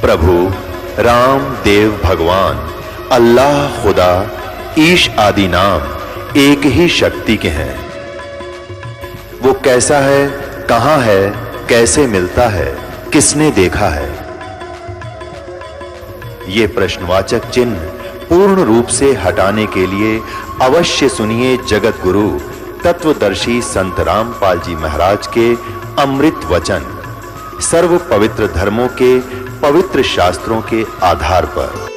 प्रभु राम देव भगवान अल्लाह खुदा ईश आदि नाम एक ही शक्ति के हैं। वो कैसा है, कहां है, कैसे मिलता है, किसने देखा है? ये प्रश्नवाचक चिन्ह पूर्ण रूप से हटाने के लिए अवश्य सुनिए जगत गुरु तत्वदर्शी संत रामपाल जी महाराज के अमृत वचन, सर्व पवित्र धर्मों के पवित्र शास्त्रों के आधार पर।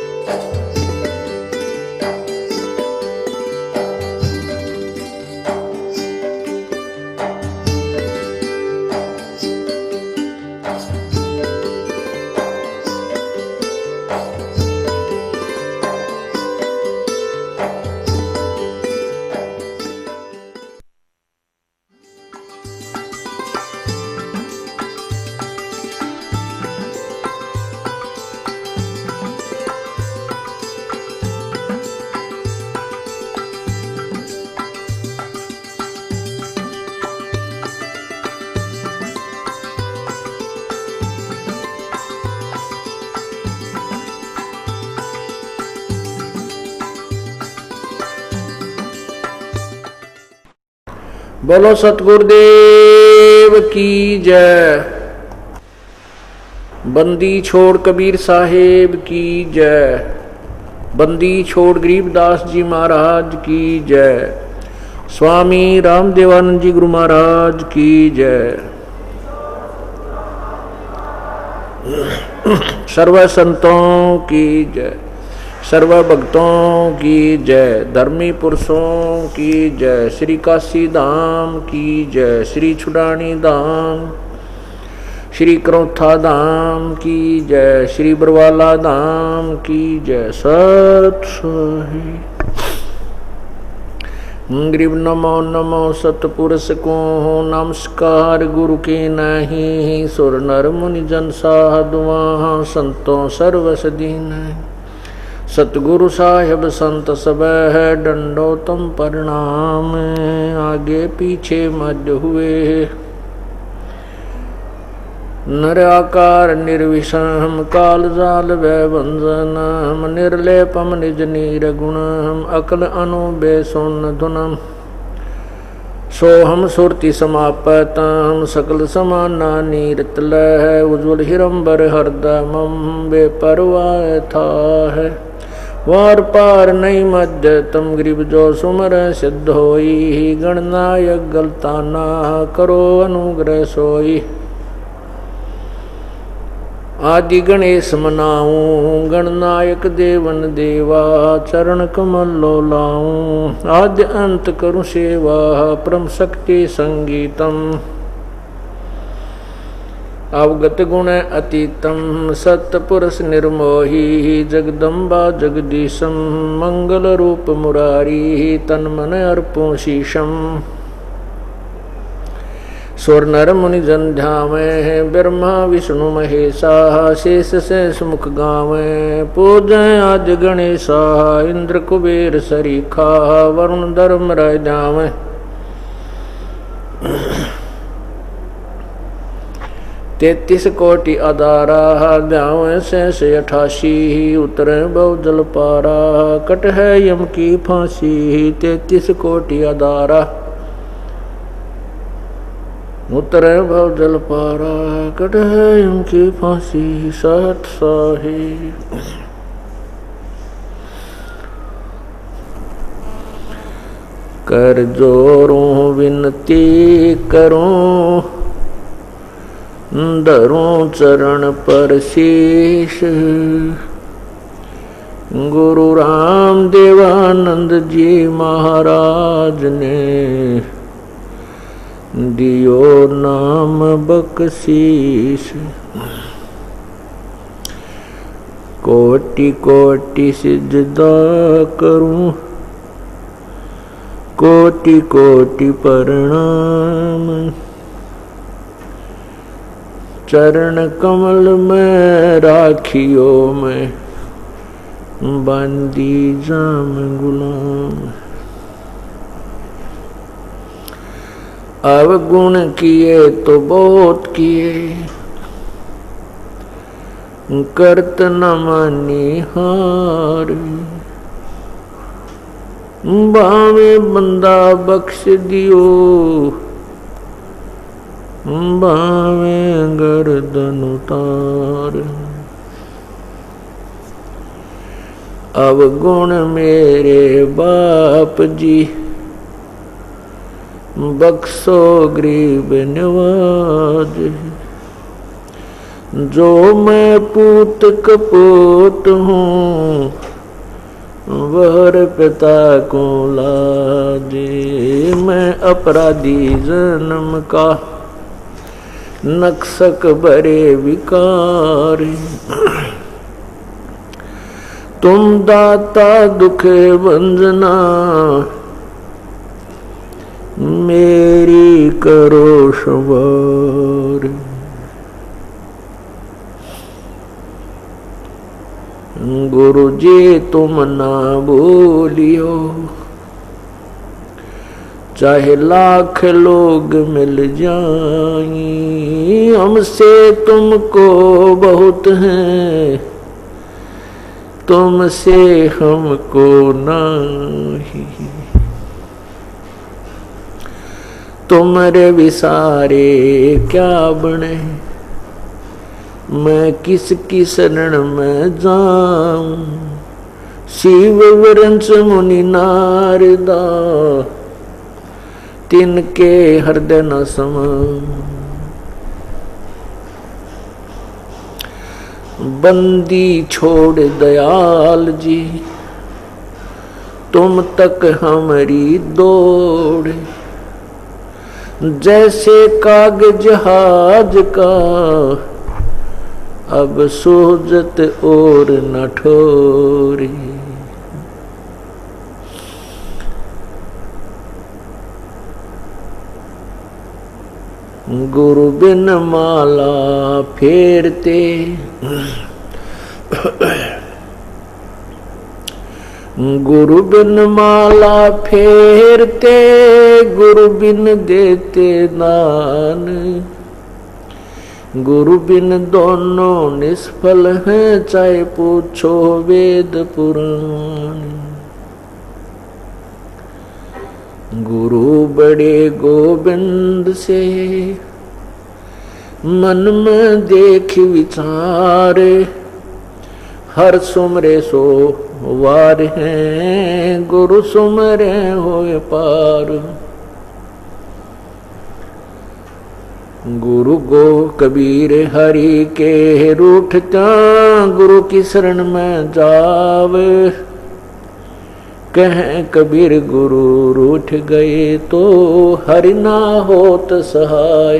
बोलो सतगुरुदेव की जय। बंदी छोड़ कबीर साहेब की जय। बंदी छोड़ गरीबदास जी महाराज की जय। स्वामी रामदेवानंद जी गुरु महाराज की जय। सर्व संतों की जय, सर्व भक्तों की जय, धर्मी पुरुषों की जय, श्री काशी धाम की जय, श्री छुड़ानी धाम, श्री करौथा धाम की जय, श्री बरवाला धाम की जय। सत साई गरीब नमो नमो सतपुरुष को हो नमस्कार। गुरु के नहीं सुर नर मुनि जन साधुआ संतों सर्वसदीन। सतगुरु साहेब संत सब है दंडोतम प्रणाम। आगे पीछे मध्य हुए नर आकार निर्विषम काल जाल वै वंजनम। निर्लेपम निज नीर गुणम अकल अनुबे सोन धुनम। सोहम सुरति समापतम सकल समाना नीरत लह। उज्ज्वल हिरंबर हरदमम बेपरवाह था है। वार पार नहीं मध्य तम गरीब जो सुमर सिद्ध होई। गणनायक गलताना करो अनुग्रह सोई। आदि गणेश मनाऊं गणनायक देवन देवा। चरण कमल लो लाऊं आद्य अंत करूं सेवा। परम शक्ति संगीतम अवगत गुण अतीतम। सतपुरुष निर्मोही जगदम्बा जगदीशम। मंगल रूप मुरारी तन मन अर्पों शीशम। स्वर नर मुनि जन ध्यावे ब्रह्मा विष्णु महेशा। शेष से सुमुख गावे पूजय आज गणेशा। इंद्र कुबेर सरीखा वरुण धर्म राय जावे। तेतीस कोटि अदारा ध्यावे से 88। उतरे बहुजल पारा कट है यम की फांसी। 33 कोटि अदारा उतरे बहुजल पारा कट है यम की फांसी। सत साही कर जोरों विनती करूं। धरूं चरण पर शीश। गुरु राम देवानंद जी महाराज ने दियो नाम बख्शीश। कोटि कोटि सिजदा करूं कोटि कोटि प्रणाम। चरण कमल में राखियो में बंदी जाम गुलाम। अवगुण किए तो बहुत किए। करत न मानी हार। बावे बंदा बख्श दियो, बावे गर्दन उतार। अवगुण मेरे बाप जी, बख्शो गरीब नवाज। जो मैं पूत कपूत हूँ, वर पिता को लाजे। मैं अपराधी जन्म का, नक्सक बरे विकार। तुम दाता दुख भंजना, मेरी करो सवार। गुरु जी तुम ना बोलियो, चाहे लाख लोग मिल जाएं। हमसे तुमको बहुत है, तुमसे हमको नहीं। तुम्हारे विसारे क्या बने, मैं किसकी शरण में जाऊं। शिव वृंश मुनि नारदा, तिनके हृदय न समाऊं। बंदी छोड़ दयाल जी, तुम तक हमारी दौड़। जैसे कागज जहाज का, अब सोजत और न ठोरी। गुरु बिन माला फेरते, गुरु बिन माला फेरते, गुरु बिन देते दान। गुरु बिन दोनों निष्फल हैं, चाहे पूछो वेद पुराण। गुरु बड़े गोविंद से, मन में देख विचार। हर सुमरे सो वार हैं, गुरु सुमरे होए पार। गुरु गो कबीर हरि के रूठता, गुरु की शरण में जावे। कहें कबीर गुरु रूठ गए, तो हरि ना होत सहाय।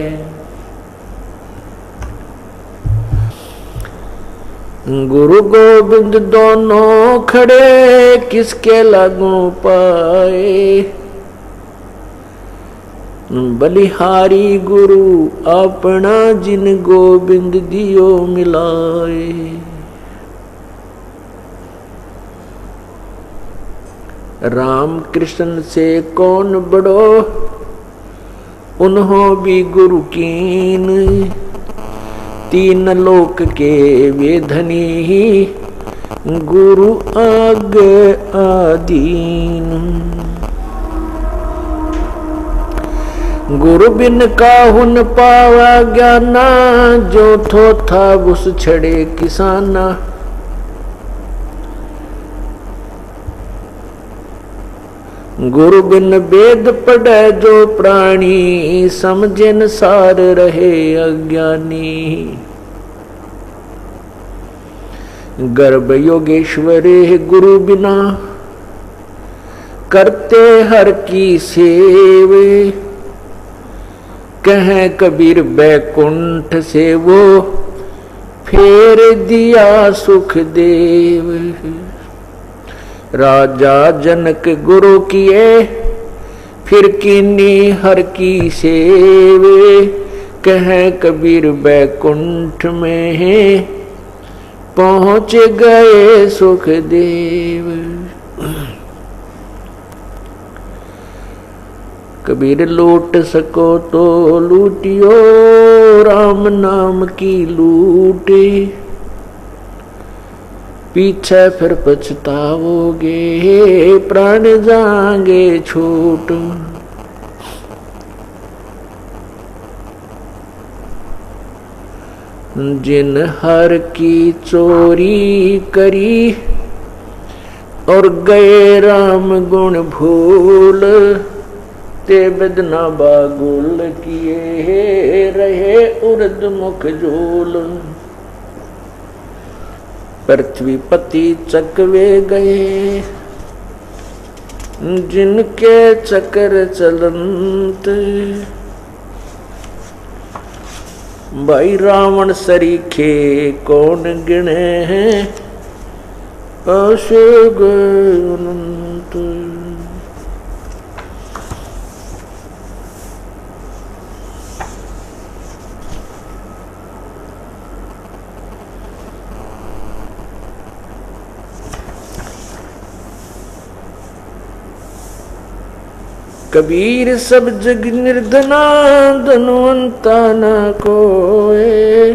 गुरु गोविंद दोनों खड़े, किसके लागू पाए। बलिहारी गुरु अपना, जिन गोविंद दियो मिलाए। राम कृष्ण से कौन बड़ो, उन्हों भी गुरु कीन। तीन लोक के वे धनी, गुरु आगे आदीन। गुरु बिन काहुन पावा ज्ञाना, जो थो था उस छड़े किसाना। गुरु बिन वेद पढ़े जो प्राणी, समझे न सार रहे अज्ञानी। गर्भ योगेश्वरे गुरु बिना, करते हर की सेवे। कहें कबीर बैकुंठ से वो, फेर दिया सुख देव। राजा जनक गुरु किए, फिर कीनी हर की सेवे। कहें कबीर बैकुंठ में है, पहुंच गए सुख देव। कबीर लूट सको तो लूटियो, राम नाम की लूटे। पीछे फिर पछताओगे, प्राण जाएंगे छूट। जिन हर की चोरी करी और गए राम गुण भूल, ते बदना बागुल किए रहे उर्द मुख झूल। पृथ्वी पति चकवे गए जिनके चक्र चलंत, भाई रावण सरीखे कौन गिने हैं, अशोक अनंत। कबीर सब जग निर्धना, धनवंता न कोय।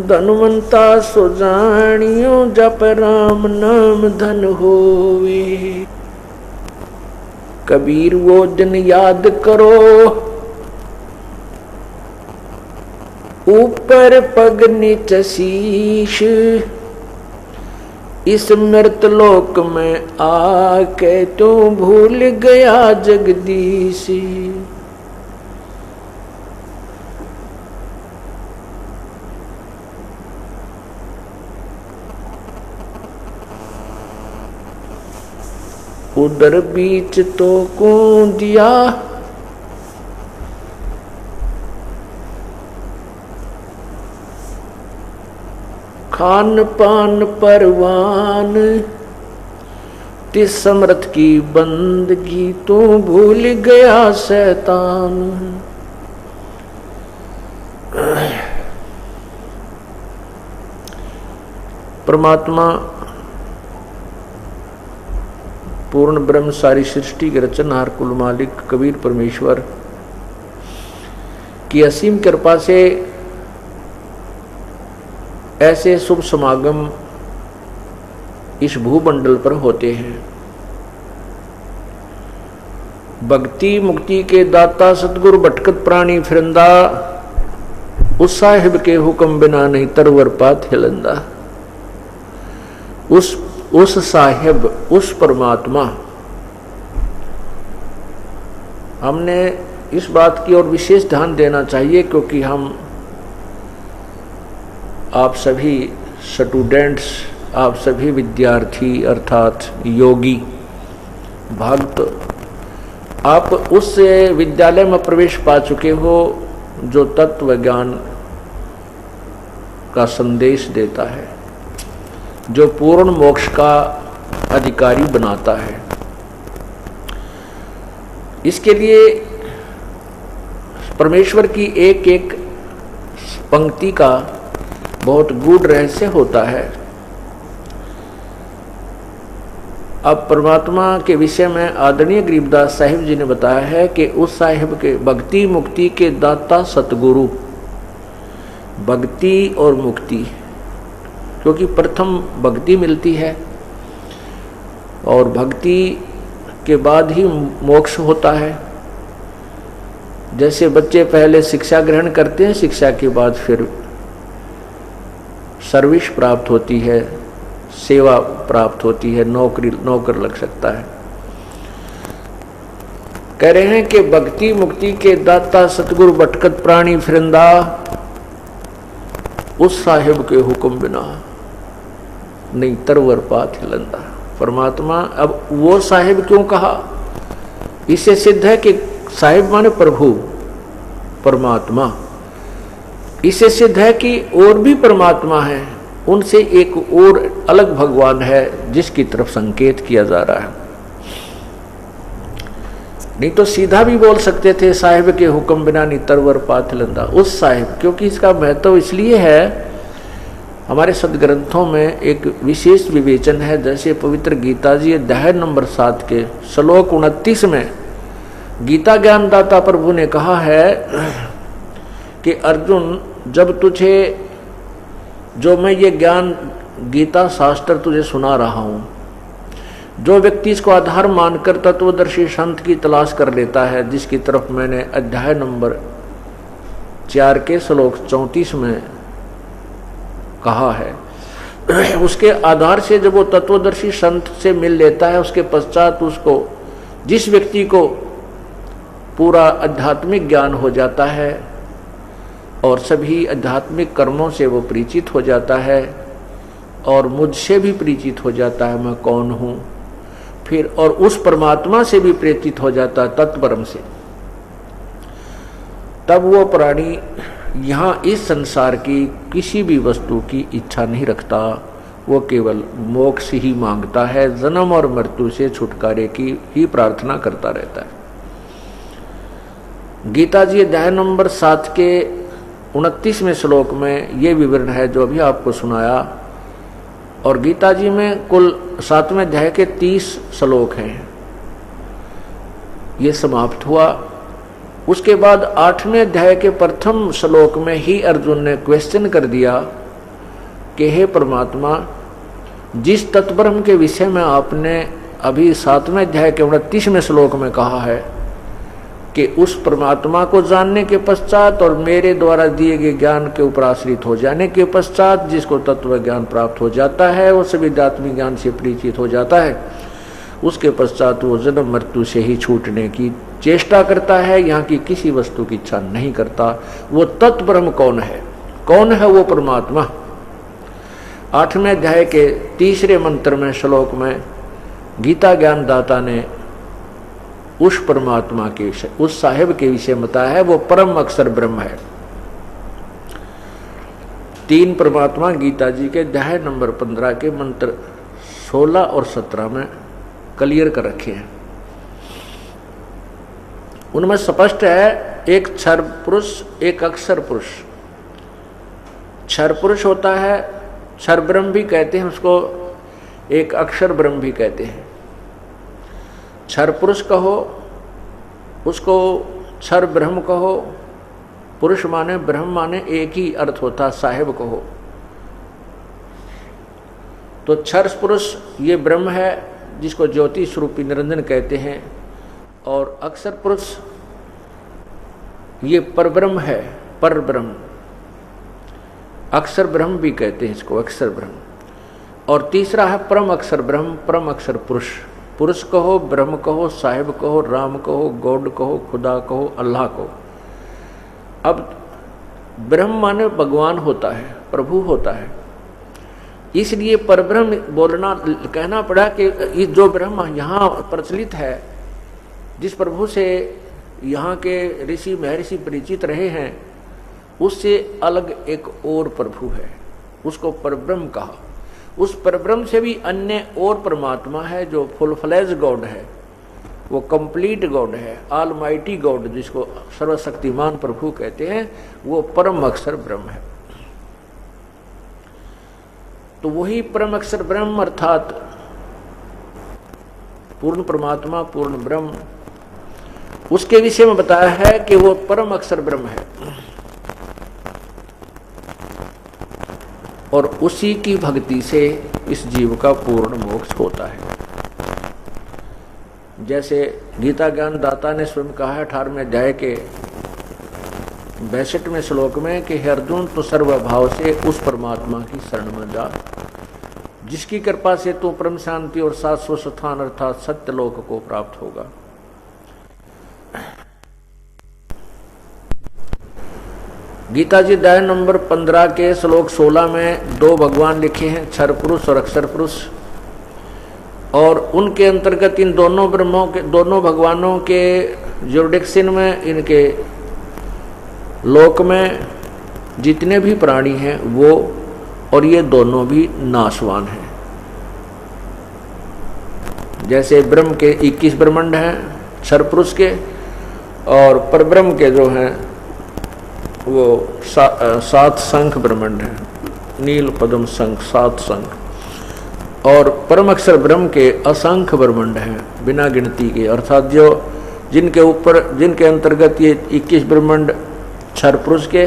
धनवंता सो जानियो, जप राम नाम धन होवे। कबीर वो दिन याद करो, ऊपर पग नीच शीश। इस मृत लोक में आके तू भूल गया जगदीश। उधर बीच तो को दिया, खान पान परवान। तिस समर्थ की बंदगी तू भूल गया शैतान। परमात्मा पूर्ण ब्रह्म सारी सृष्टि के रचनहार कुल मालिक कबीर परमेश्वर की असीम कृपा से ऐसे शुभ समागम इस भूमंडल पर होते हैं। भक्ति मुक्ति के दाता सतगुरु भटकत प्राणी फिरंदा, उस साहिब के हुक्म बिना नहीं तरवर पात हिलंदा। उस साहिब, उस परमात्मा। हमने इस बात की ओर विशेष ध्यान देना चाहिए क्योंकि हम आप सभी स्टूडेंट्स, आप सभी विद्यार्थी अर्थात योगी भक्त, आप उस विद्यालय में प्रवेश पा चुके हो जो तत्व ज्ञान का संदेश देता है, जो पूर्ण मोक्ष का अधिकारी बनाता है। इसके लिए परमेश्वर की एक एक पंक्ति का बहुत गूढ़ रहस्य होता है। अब परमात्मा के विषय में आदरणीय गरीबदास साहिब जी ने बताया है कि उस साहिब के भक्ति मुक्ति के दाता सतगुरु, भक्ति और मुक्ति, क्योंकि प्रथम भक्ति मिलती है और भक्ति के बाद ही मोक्ष होता है। जैसे बच्चे पहले शिक्षा ग्रहण करते हैं, शिक्षा के बाद फिर सर्विस प्राप्त होती है, सेवा प्राप्त होती है, नौकर लग सकता है। कह रहे हैं कि भक्ति मुक्ति के दाता सतगुरु भटकत प्राणी फिरंदा, उस साहिब के हुक्म बिना नहीं तरवर पात हिलंदा। परमात्मा, अब वो साहिब क्यों कहा? इससे सिद्ध है कि साहिब माने प्रभु, परमात्मा। इससे सिद्ध है कि और भी परमात्मा है, उनसे एक और अलग भगवान है जिसकी तरफ संकेत किया जा रहा है। नहीं तो सीधा भी बोल सकते थे साहिब के हुक्म बिना नहीं तरवर पात हिलंदा, उस साहिब। क्योंकि इसका महत्व इसलिए है, हमारे सदग्रंथों में एक विशेष विवेचन है। जैसे पवित्र गीता जी अध्याय नंबर 7 के श्लोक 29 में गीता ज्ञानदाता प्रभु ने कहा है कि अर्जुन, जब तुझे जो मैं ये ज्ञान गीता शास्त्र तुझे सुना रहा हूं, जो व्यक्ति इसको आधार मानकर तत्वदर्शी संत की तलाश कर लेता है, जिसकी तरफ मैंने अध्याय नंबर 4 के श्लोक 34 में कहा है, उसके आधार से जब वो तत्वदर्शी संत से मिल लेता है, उसके पश्चात उसको, जिस व्यक्ति को पूरा आध्यात्मिक ज्ञान हो जाता है और सभी आध्यात्मिक कर्मों से वो परिचित हो जाता है और मुझसे भी परिचित हो जाता है, मैं कौन हूँ, फिर और उस परमात्मा से भी परिचित हो जाता है, तत्परम से, तब वो प्राणी यहाँ इस संसार की किसी भी वस्तु की इच्छा नहीं रखता। वो केवल मोक्ष ही मांगता है, जन्म और मृत्यु से छुटकारे की ही प्रार्थना करता रहता है। गीता जी अध्याय नंबर 7 के 29वें श्लोक में ये विवरण है जो अभी आपको सुनाया। और गीता जी में कुल 7वें अध्याय के 30 श्लोक हैं। ये समाप्त हुआ। उसके बाद 8वें अध्याय के प्रथम श्लोक में ही अर्जुन ने क्वेश्चन कर दिया कि हे परमात्मा, जिस तत्परम के विषय में आपने अभी 7वें अध्याय के 29वें श्लोक में कहा है कि उस परमात्मा को जानने के पश्चात और मेरे द्वारा दिए गए ज्ञान के ऊपर आश्रित हो जाने के पश्चात जिसको तत्व ज्ञान प्राप्त हो जाता है, वो सभी आध्यात्मिक ज्ञान से परिचित हो जाता है, उसके पश्चात वो जन्म मृत्यु से ही छूटने की चेष्टा करता है, यहाँ की किसी वस्तु की इच्छा नहीं करता। वो तत्ब्रह्म कौन है? कौन है वो परमात्मा? 8वें अध्याय के 3रे मंत्र में श्लोक में गीता ज्ञान दाता ने उस परमात्मा के विषय, उस साहेब के विषय बताया है। वो परम अक्षर ब्रह्म है। 3 परमात्मा गीता जी के अध्याय नंबर 15 के मंत्र 16 और 17 में क्लियर कर रखे हैं। उनमें स्पष्ट है, एक क्षर पुरुष, एक अक्षर पुरुष। क्षर पुरुष होता है, क्षर ब्रह्म भी कहते हैं उसको, एक अक्षर ब्रह्म भी कहते हैं। क्षर पुरुष कहो, उसको क्षर ब्रह्म कहो, पुरुष माने ब्रह्म माने एक ही अर्थ होता, साहेब कहो। तो क्षर पुरुष ये ब्रह्म है जिसको ज्योति स्वरूपी निरंजन कहते हैं, और अक्षर पुरुष ये परब्रह्म है, पर ब्रह्म, अक्षर ब्रह्म भी कहते हैं इसको, अक्षर ब्रह्म। और तीसरा है परम अक्षर ब्रह्म, परम अक्षर पुरुष। पुरुष कहो, ब्रह्म कहो, साहिब कहो, राम कहो, गॉड कहो, खुदा कहो, अल्लाह कहो। अब ब्रह्म माने भगवान होता है, प्रभु होता है, इसलिए परब्रह्म बोलना, कहना पड़ा कि ये जो ब्रह्म यहाँ प्रचलित है, जिस प्रभु से यहाँ के ऋषि महर्षि परिचित रहे हैं, उससे अलग एक और प्रभु है, उसको परब्रह्म कहा। उस परब्रह्म से भी अन्य और परमात्मा है जो फुल फ्लेज गॉड है, वो कंप्लीट गॉड है, ऑलमाइटी गॉड, जिसको सर्वशक्तिमान प्रभु कहते हैं, वो परम अक्षर ब्रह्म है। तो वही परम अक्षर ब्रह्म अर्थात पूर्ण परमात्मा, पूर्ण ब्रह्म, उसके विषय में बताया है कि वो परम अक्षर ब्रह्म है और उसी की भक्ति से इस जीव का पूर्ण मोक्ष होता है। जैसे गीता ज्ञान दाता ने स्वयं कहा है 18वें अध्याय के 62वें श्लोक में कि हे अर्जुन, तो सर्वभाव से उस परमात्मा की शरण में जा, जिसकी कृपा से तू परम शांति और शाश्वत स्थान अर्थात सत्यलोक को प्राप्त होगा। गीता जी अध्याय नंबर 15 के श्लोक 16 में 2 भगवान लिखे हैं, क्षर पुरुष और अक्षर पुरुष, और उनके अंतर्गत इन दोनों ब्रह्मों के, दोनों भगवानों के जुरिडिक्शन में, इनके लोक में जितने भी प्राणी हैं वो, और ये दोनों भी नाशवान हैं। जैसे ब्रह्म के 21 ब्रह्मांड हैं क्षर पुरुष के, और परब्रह्म के जो हैं वो 7 शंख ब्रह्मांड हैं, नील पद्म शंख, 7 शंख, और परम अक्षर ब्रह्म के असंख्य ब्रह्मांड हैं बिना गिनती के, अर्थात जो जिनके ऊपर, जिनके अंतर्गत ये 21 ब्रह्मांड क्षर पुरुष के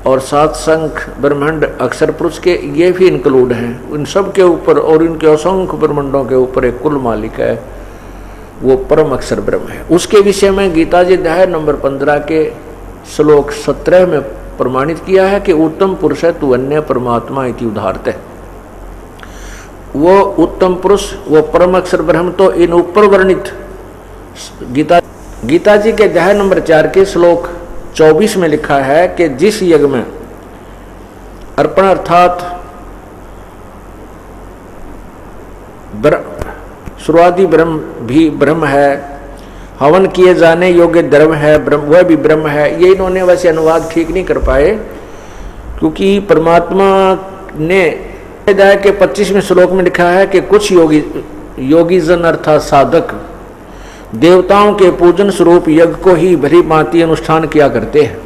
और 7 शंख ब्रह्मांड अक्षर पुरुष के, ये भी इंक्लूड हैं। इन सब के ऊपर और इनके असंख्य ब्रह्मांडों के ऊपर एक कुल मालिक है, वो परम अक्षर ब्रह्म है। उसके विषय में गीता जी अध्याय नंबर 15 के श्लोक 17 में प्रमाणित किया है कि उत्तम पुरुष है तू अन्य परमात्मा इति उदाहरते। वो उत्तम पुरुष, वो परम अक्षर ब्रह्म तो इन ऊपर वर्णित गीता जी के अध्याय नंबर 4 के श्लोक 24 में लिखा है कि जिस यज्ञ में अर्पण अर्थात शुरुआती ब्रह्म भी ब्रह्म है, हवन किए जाने योग्य द्रव्य है ब्रह्म, वह भी ब्रह्म है। ये इन्होंने वैसे अनुवाद ठीक नहीं कर पाए, क्योंकि परमात्मा ने अध्याय के 25वें श्लोक में लिखा है कि कुछ योगी जन अर्थात साधक देवताओं के पूजन स्वरूप यज्ञ को ही भली भांति अनुष्ठान किया करते हैं।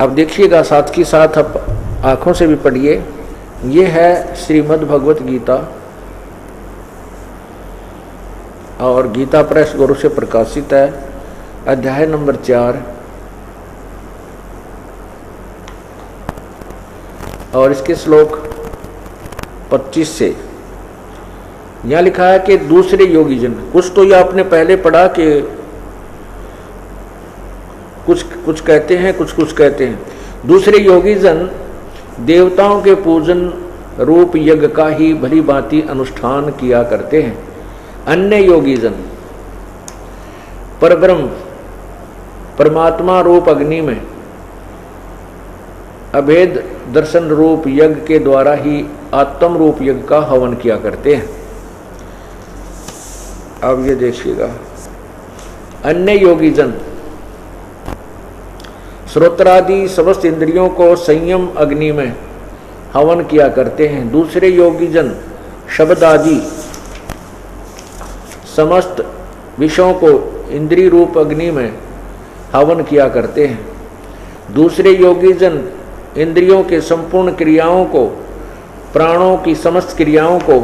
अब देखिएगा साथ ही साथ आप आंखों से भी पढ़िए। ये है श्रीमद् भगवत गीता और गीता प्रेस गुरु से प्रकाशित है, अध्याय नंबर 4 और इसके श्लोक 25 से यहाँ लिखा है कि दूसरे योगी जन, कुछ तो ये आपने पहले पढ़ा कि कुछ कहते हैं, कुछ कहते हैं। दूसरे योगी जन देवताओं के पूजन रूप यज्ञ का ही भली भांति अनुष्ठान किया करते हैं। अन्य योगी जन परब्रह्म परमात्मा रूप अग्नि में अभेद दर्शन रूप यज्ञ के द्वारा ही आत्म रूप यज्ञ का हवन किया करते हैं। अब ये देखिएगा, अन्य योगी जन श्रोत्रादि समस्त इंद्रियों को संयम अग्नि में हवन किया करते हैं। दूसरे योगी जन शब्द आदि समस्त विषयों को इंद्रिय रूप अग्नि में हवन किया करते हैं। दूसरे योगी जन इंद्रियों के संपूर्ण क्रियाओं को, प्राणों की समस्त क्रियाओं को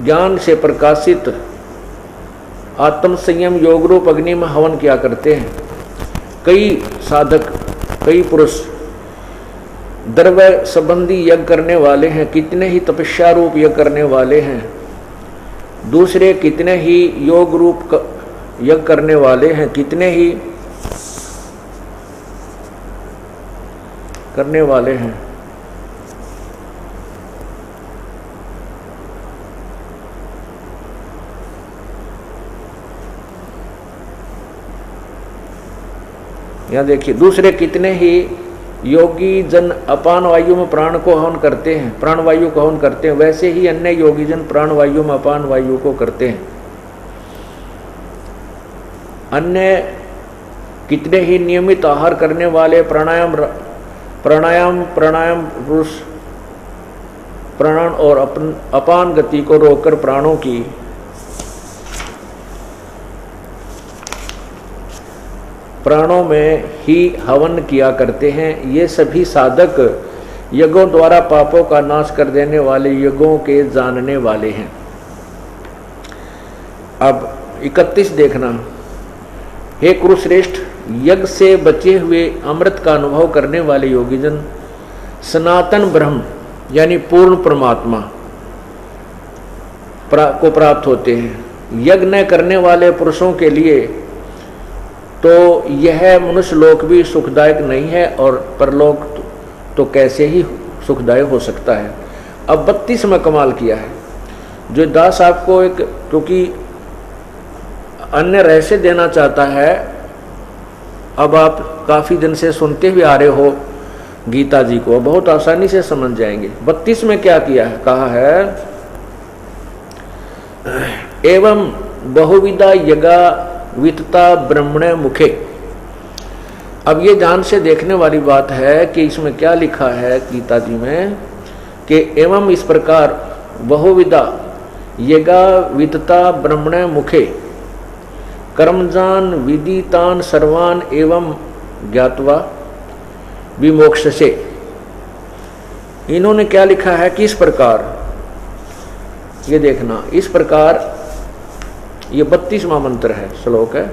ज्ञान से प्रकाशित आत्म संयम योग रूप अग्नि में हवन किया करते हैं। कई साधक, कई पुरुष द्रव्य संबंधी यज्ञ करने वाले हैं, कितने ही तपस्या रूप यज्ञ करने वाले हैं। दूसरे कितने ही योग रूप यज्ञ करने वाले हैं, कितने ही करने वाले हैं। यहाँ देखिए, दूसरे कितने ही योगी जन अपान वायु में प्राण को हवन करते हैं, प्राण वायु को हवन करते हैं, वैसे ही अन्य योगी जन प्राण वायु में अपान वायु को करते हैं। अन्य कितने ही नियमित आहार करने वाले प्राणायाम पुरुष प्राण और अपान गति को रोककर प्राणों की प्राणों में ही हवन किया करते हैं। ये सभी साधक यज्ञों द्वारा पापों का नाश कर देने वाले यज्ञों के जानने वाले हैं। अब 31 देखना, हे कुरुश्रेष्ठ, यज्ञ से बचे हुए अमृत का अनुभव करने वाले योगीजन सनातन ब्रह्म यानी पूर्ण परमात्मा को प्राप्त होते हैं। यज्ञ न करने वाले पुरुषों के लिए तो यह मनुष्य लोक भी सुखदायक नहीं है और परलोक तो कैसे ही सुखदायक हो सकता है। अब 32 में कमाल किया है, जो दास आपको एक, क्योंकि अन्य रहस्य देना चाहता है। अब आप काफ़ी दिन से सुनते हुए आ रहे हो गीता जी को, बहुत आसानी से समझ जाएंगे। 32 में क्या किया है, कहा है एवं बहुविधा यज्ञा वितता ब्रह्मणे मुखे। अब ये ध्यान से देखने वाली बात है कि इसमें क्या लिखा है गीता जी में कि एवं इस प्रकार बहुविधा यज्ञा वितता ब्रह्मणे मुखे कर्मजान विदितान सर्वान एवं ज्ञातवा विमोक्षसे। इन्होंने क्या लिखा है कि इस प्रकार, ये देखना, इस प्रकार, ये 32वां मंत्र है, श्लोक है।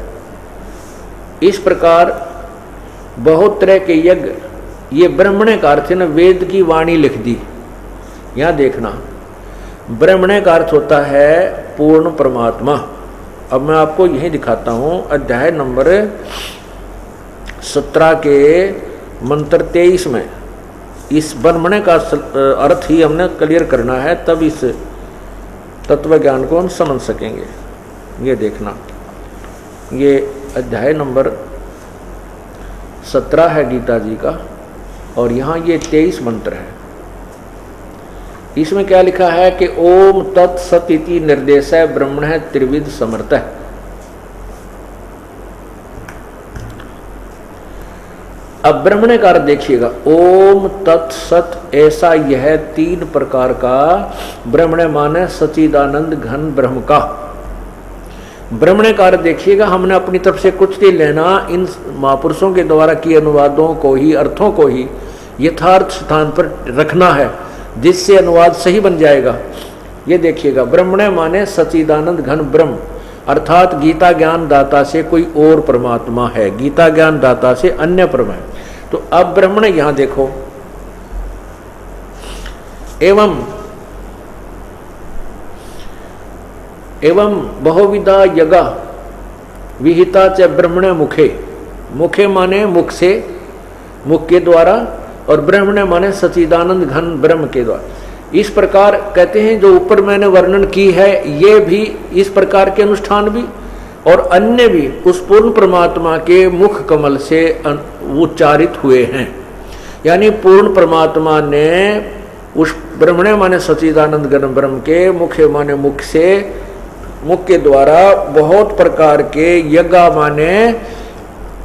इस प्रकार बहुत तरह के यज्ञ, ये ब्रह्मण्य का अर्थ है ना, वेद की वाणी लिख दी। यहां देखना, ब्रह्मण्य का अर्थ होता है पूर्ण परमात्मा। अब मैं आपको यही दिखाता हूं, अध्याय नंबर 17 के मंत्र 23 में इस ब्रह्मण्य का अर्थ ही हमने क्लियर करना है, तब इस तत्व ज्ञान को हम समझ सकेंगे। ये देखना, ये अध्याय नंबर 17 है गीता जी का, और यहाँ ये 23 मंत्र है। इसमें क्या लिखा है कि ओम तत्सत इति निर्देशः ब्रह्मणः त्रिविध समर्थः। अब ब्रह्मण्य का अर्थ देखिएगा, ओम तत्सत, ऐसा यह 3 प्रकार का ब्रह्मण्य माने सच्चिदानंद घन ब्रह्म का। ब्रह्मण्य का अर्थ देखिएगा, हमने अपनी तरफ से कुछ नहीं लेना, इन महापुरुषों के द्वारा किए अनुवादों को ही, अर्थों को ही यथार्थ स्थान पर रखना है, जिससे अनुवाद सही बन जाएगा। ये देखिएगा, ब्रह्मण्य माने सच्चिदानंद घन ब्रह्म, अर्थात गीता ज्ञान दाता से कोई और परमात्मा है, गीता ज्ञान दाता से अन्य परम है। तो अब ब्रह्मण्य यहां देखो, एवं बहुविधा यज्ञा विहिता च ब्रह्मण्य मुखे। मुखे माने मुख से, मुख के द्वारा, और ब्रह्मण्य माने सच्चिदानंद घन ब्रह्म के द्वारा। इस प्रकार कहते हैं जो ऊपर मैंने वर्णन की है, ये भी इस प्रकार के अनुष्ठान भी और अन्य भी उस पूर्ण परमात्मा के मुख कमल से उच्चारित हुए हैं। यानी पूर्ण परमात्मा ने उस ब्रह्मण्य माने सच्चिदानंद घन ब्रह्म के मुखे माने मुख से, मुख के द्वारा बहुत प्रकार के यज्ञ माने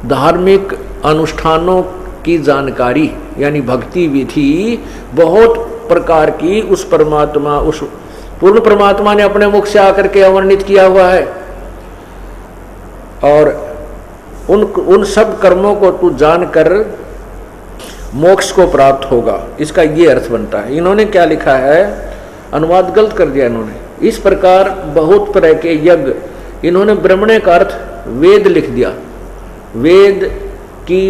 धार्मिक अनुष्ठानों की जानकारी, यानी भक्ति विधि बहुत प्रकार की उस परमात्मा, उस पूर्ण परमात्मा ने अपने मुख से आकर के अवर्णित किया हुआ है। और उन सब कर्मों को तू जानकर मोक्ष को प्राप्त होगा, इसका ये अर्थ बनता है। इन्होंने क्या लिखा है, अनुवाद गलत कर दिया इन्होंने। इस प्रकार बहुत तरह के यज्ञ, इन्होंने ब्रह्मण्य का अर्थ वेद लिख दिया। वेद की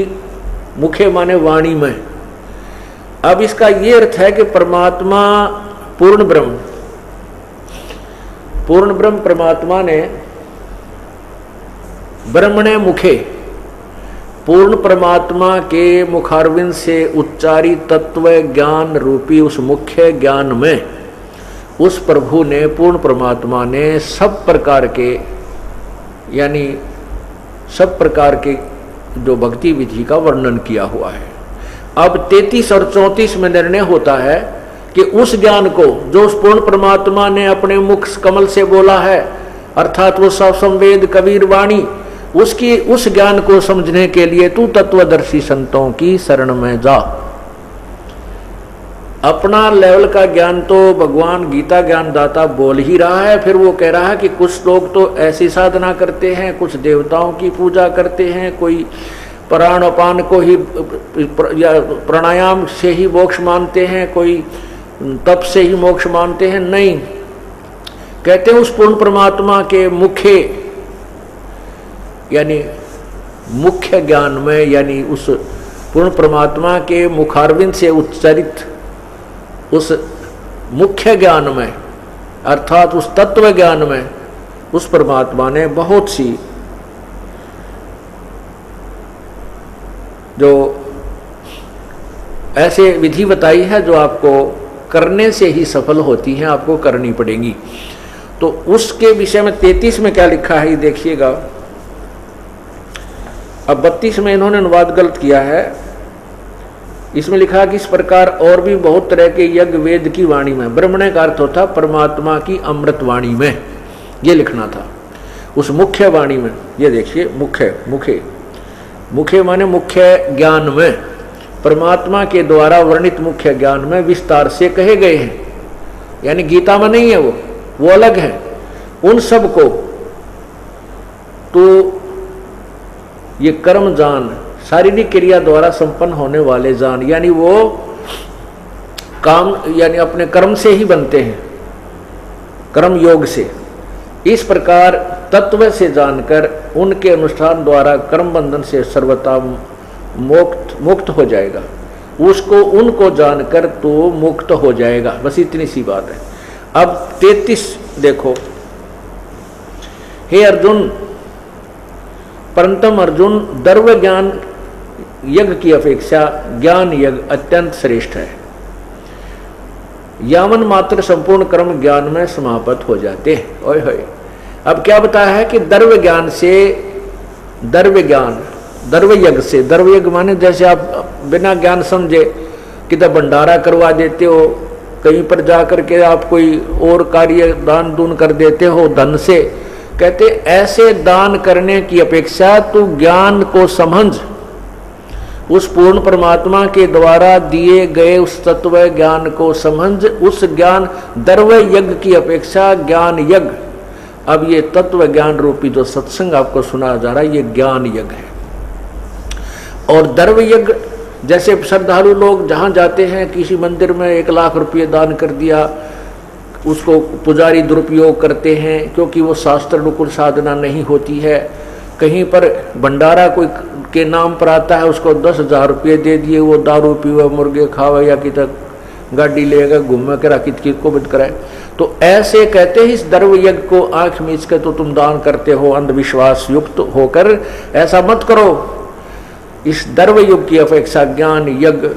मुखे माने वाणी में। अब इसका ये अर्थ है कि परमात्मा पूर्ण ब्रह्म परमात्मा ने ब्रह्मण्य मुखे, पूर्ण परमात्मा के मुखारविंद से उच्चारित तत्व ज्ञान रूपी उस मुख्य ज्ञान में उस प्रभु ने, पूर्ण परमात्मा ने सब प्रकार के, यानी सब प्रकार के जो भक्ति विधि का वर्णन किया हुआ है। अब 33 और 34 में निर्णय होता है कि उस ज्ञान को जो उस पूर्ण परमात्मा ने अपने मुख कमल से बोला है, अर्थात वो सब संवेद कबीर वाणी, उसकी उस ज्ञान को समझने के लिए तू तत्वदर्शी संतों की शरण में जा। अपना लेवल का ज्ञान तो भगवान गीता ज्ञान दाता बोल ही रहा है, फिर वो कह रहा है कि कुछ लोग तो ऐसी साधना करते हैं, कुछ देवताओं की पूजा करते हैं, कोई प्राण अपान को ही या प्राणायाम से ही मोक्ष मानते हैं, कोई तप से ही मोक्ष मानते हैं। नहीं, कहते हैं उस पूर्ण परमात्मा के मुखे, यानी मुख्य ज्ञान में, यानी उस पूर्ण परमात्मा के मुखारविंद से उच्चारित उस मुख्य ज्ञान में, अर्थात उस तत्व ज्ञान में, उस परमात्मा ने बहुत सी जो ऐसे विधि बताई है जो आपको करने से ही सफल होती हैं, आपको करनी पड़ेगी। तो उसके विषय में 33 में क्या लिखा है ये देखिएगा। अब 32 में इन्होंने अनुवाद गलत किया है। इसमें लिखा कि इस प्रकार और भी बहुत तरह के यज्ञ वेद की वाणी में, ब्रह्मण्य का अर्थ होता परमात्मा की अमृत वाणी में, ये लिखना था उस मुख्य वाणी में। ये देखिए मुखे माने मुख्य ज्ञान में, परमात्मा के द्वारा वर्णित मुख्य ज्ञान में विस्तार से कहे गए हैं, यानी गीता में नहीं है, वो अलग है। उन सब को तो ये कर्म जान, शारीरिक क्रिया द्वारा संपन्न होने वाले जान, यानी वो काम, यानी अपने कर्म से ही बनते हैं, कर्म योग से। इस प्रकार तत्व से जानकर उनके अनुष्ठान द्वारा कर्म बंधन से सर्वथा मुक्त हो जाएगा। उसको उनको जानकर तो मुक्त हो जाएगा। बस इतनी सी बात है। अब 33 देखो, हे अर्जुन, परंतम अर्जुन, द्रव्य ज्ञान यज्ञ की अपेक्षा ज्ञान यज्ञ अत्यंत श्रेष्ठ है। यावन मात्र संपूर्ण कर्म ज्ञान में समाप्त हो जाते हैं। ओए होए, अब क्या बताया है कि द्रव्य ज्ञान से, द्रव्य ज्ञान, द्रव्य यज्ञ से, द्रव्य यज्ञ माने जैसे आप बिना ज्ञान समझे किधर भंडारा करवा देते हो, कहीं पर जाकर के आप कोई और कार्य दान दून कर देते हो धन से, कहते ऐसे दान करने की अपेक्षा तू ज्ञान को समझ, उस पूर्ण परमात्मा के द्वारा दिए गए उस तत्व ज्ञान को समझ। उस ज्ञान, द्रव्य यज्ञ की अपेक्षा ज्ञान यज्ञ, अब ये तत्व ज्ञान रूपी जो सत्संग आपको सुना जा रहा है, ये ज्ञान यज्ञ है। और द्रव्य यज्ञ, जैसे श्रद्धालु लोग जहाँ जाते हैं, किसी मंदिर में 1 लाख रुपये दान कर दिया, उसको पुजारी दुरुपयोग करते हैं क्योंकि वो शास्त्र अनुकूल साधना नहीं होती है। कहीं पर भंडारा कोई के नाम पर आता है, उसको 10,000 रुपये दे दिए, वो दारू पीवे, मुर्गे खावे या कि तक गाड़ी लेगा घूमे करा कित को बंद कराए। तो ऐसे कहते हैं इस द्रव्य यज्ञ को आंख मीच कर तो तुम दान करते हो अंधविश्वास युक्त होकर, ऐसा मत करो। इस द्रव्य युग की अपेक्षा ज्ञान यज्ञ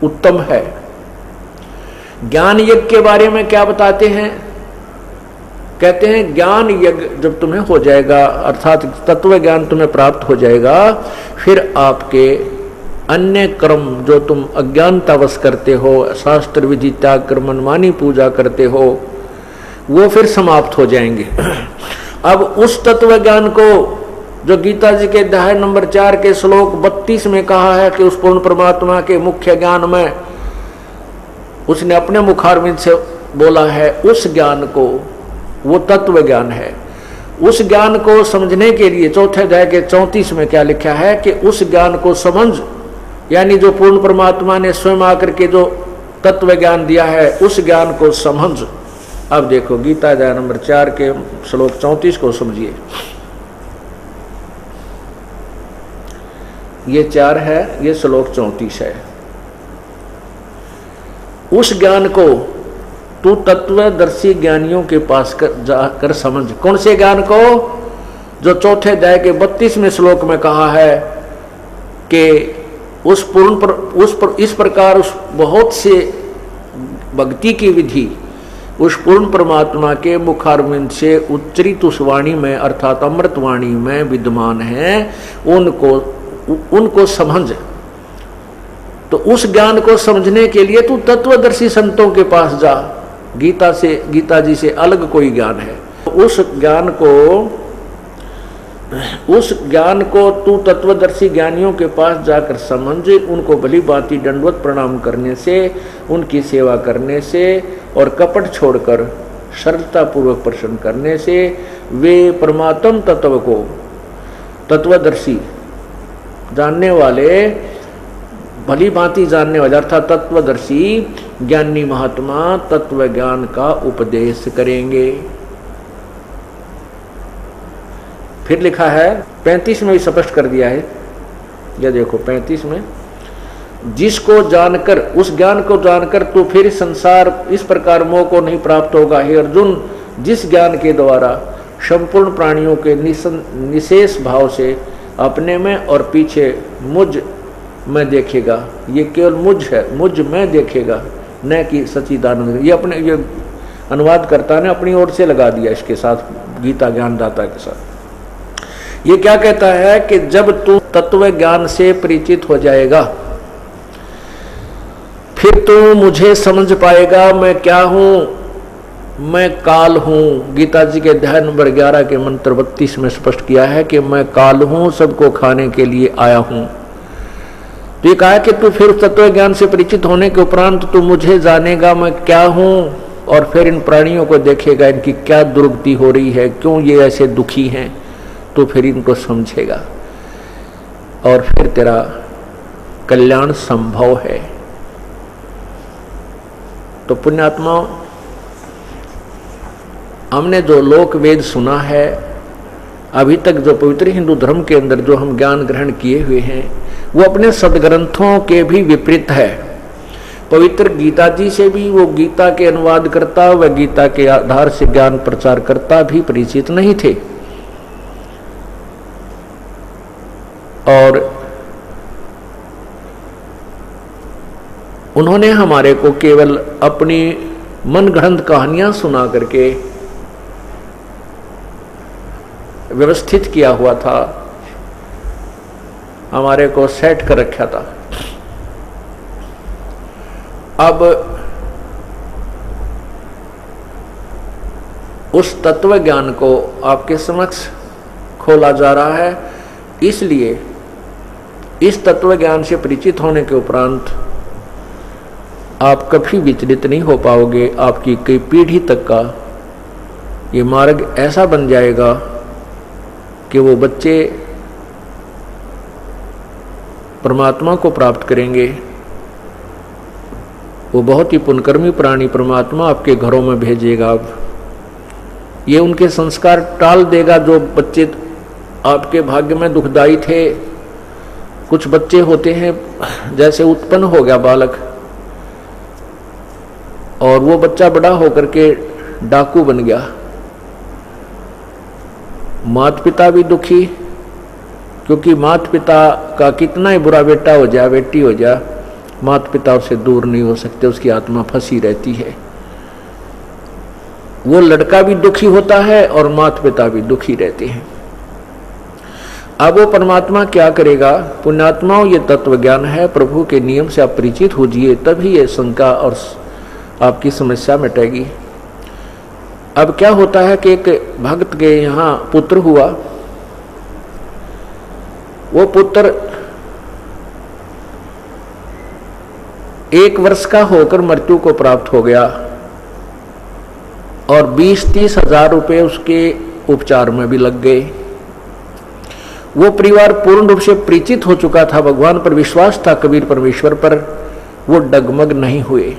उत्तम है। ज्ञान यज्ञ के बारे में क्या बताते हैं? कहते हैं ज्ञान यज्ञ जब तुम्हें हो जाएगा, अर्थात तत्व ज्ञान तुम्हें प्राप्त हो जाएगा, फिर आपके अन्य कर्म जो तुम अज्ञानतावश करते हो, शास्त्र विधि त्याग कर मनमानी पूजा करते हो, वो फिर समाप्त हो जाएंगे। अब उस तत्व ज्ञान को जो गीता जी के अध्याय नंबर 4 के श्लोक 32 में कहा है कि उस पूर्ण परमात्मा के मुख्य ज्ञान में उसने अपने मुखारविंद से बोला है, उस ज्ञान को, वो तत्व ज्ञान है। उस ज्ञान को समझने के लिए चौथे अध्याय के 34 में क्या लिखा है कि उस ज्ञान को समझ, यानी जो पूर्ण परमात्मा ने स्वयं आकर के जो तत्व ज्ञान दिया है, उस ज्ञान को समझ। अब देखो गीता अध्याय नंबर 4 के श्लोक 34 को समझिए। ये 4 है, ये श्लोक 34 है। उस ज्ञान को तू तत्वदर्शी ज्ञानियों के पास जाकर समझ। कौन से ज्ञान को? जो चौथे अध्याय के 32 में श्लोक में कहा है कि इस प्रकार उस बहुत से भक्ति की विधि उस पूर्ण परमात्मा के मुखारविंद से उच्चरित उस वाणी में, अर्थात अमृत वाणी में विद्यमान है, उनको समझ। तो उस ज्ञान को समझने के लिए तू तत्वदर्शी संतों के पास जा। गीता जी से अलग कोई ज्ञान है। उस ज्ञान को तू तत्वदर्शी ज्ञानियों के पास जाकर समझ। उनको भली भांति दंडवत प्रणाम करने से, उनकी सेवा करने से और कपट छोड़कर सरलता पूर्वक प्रसन्न करने से वे परमात्म तत्व को तत्वदर्शी जानने वाले, भली भांति जानने वाले अर्थात तत्वदर्शी ज्ञानी महात्मा तत्व ज्ञान का उपदेश करेंगे। फिर लिखा है 35 में भी स्पष्ट कर दिया है। यह देखो 35 में, जिसको जानकर, उस ज्ञान को जानकर तो फिर संसार इस प्रकार मोह को नहीं प्राप्त होगा। हे अर्जुन, जिस ज्ञान के द्वारा संपूर्ण प्राणियों के निशेष भाव से अपने में और पीछे मुझ में देखेगा, ये केवल मुझ है, मुझ में देखेगा, न कि सच्चिदानंद। ये अपने, ये अनुवादकर्ता ने अपनी ओर से लगा दिया इसके साथ, गीता ज्ञानदाता के साथ। ये क्या कहता है कि जब तू तत्व ज्ञान से परिचित हो जाएगा, फिर तू मुझे समझ पाएगा मैं क्या हूं, मैं काल हूं। गीता जी के अध्याय नंबर 11 के मंत्र 32 में स्पष्ट किया है कि मैं काल हूं, सबको खाने के लिए आया हूं। तो ये कहा कि तू फिर तत्व ज्ञान से परिचित होने के उपरांत तू मुझे जानेगा मैं क्या हूं, और फिर इन प्राणियों को देखेगा, इनकी क्या दुर्गति हो रही है, क्यों ये ऐसे दुखी हैं, तो फिर इनको समझेगा और फिर तेरा कल्याण संभव है। तो पुण्यात्माओं, हमने जो लोक वेद सुना है, अभी तक जो पवित्र हिंदू धर्म के अंदर जो हम ज्ञान ग्रहण किए हुए हैं वो अपने सदग्रंथों के भी विपरीत है। पवित्र गीता जी से भी वो गीता के अनुवाद करता व गीता के आधार से ज्ञान प्रचार करता भी परिचित नहीं थे। और उन्होंने हमारे को केवल अपनी मनगढ़ंत कहानियां सुना करके व्यवस्थित किया हुआ था, हमारे को सेट कर रखा था। अब उस तत्व ज्ञान को आपके समक्ष खोला जा रहा है, इसलिए इस तत्व ज्ञान से परिचित होने के उपरांत आप कभी विचलित नहीं हो पाओगे। आपकी कई पीढ़ी तक का ये मार्ग ऐसा बन जाएगा कि वो बच्चे परमात्मा को प्राप्त करेंगे। वो बहुत ही पुण्यकर्मी प्राणी परमात्मा आपके घरों में भेजेगा। अब ये उनके संस्कार टाल देगा जो बच्चे आपके भाग्य में दुखदायी थे। कुछ बच्चे होते हैं जैसे उत्पन्न हो गया बालक और वो बच्चा बड़ा होकर के डाकू बन गया, माता पिता भी दुखी, क्योंकि माता पिता का कितना ही बुरा बेटा हो जाए बेटी हो जाए, माता पिता उससे दूर नहीं हो सकते, उसकी आत्मा फंसी रहती है। वो लड़का भी दुखी होता है और माता पिता भी दुखी रहते हैं। अब वो परमात्मा क्या करेगा? पुण्यात्माओं, ये तत्व ज्ञान है, प्रभु के नियम से आप परिचित होजिए, तभी ये शंका और आपकी समस्या मिटेगी। अब क्या होता है कि एक भक्त के यहाँ पुत्र हुआ। वो पुत्र 1 वर्ष का होकर मृत्यु को प्राप्त हो गया और 20-30 हजार रुपये उसके उपचार में भी लग गए। वो परिवार पूर्ण रूप से परिचित हो चुका था, भगवान पर विश्वास था, कबीर परमेश्वर पर, वो डगमग नहीं हुए।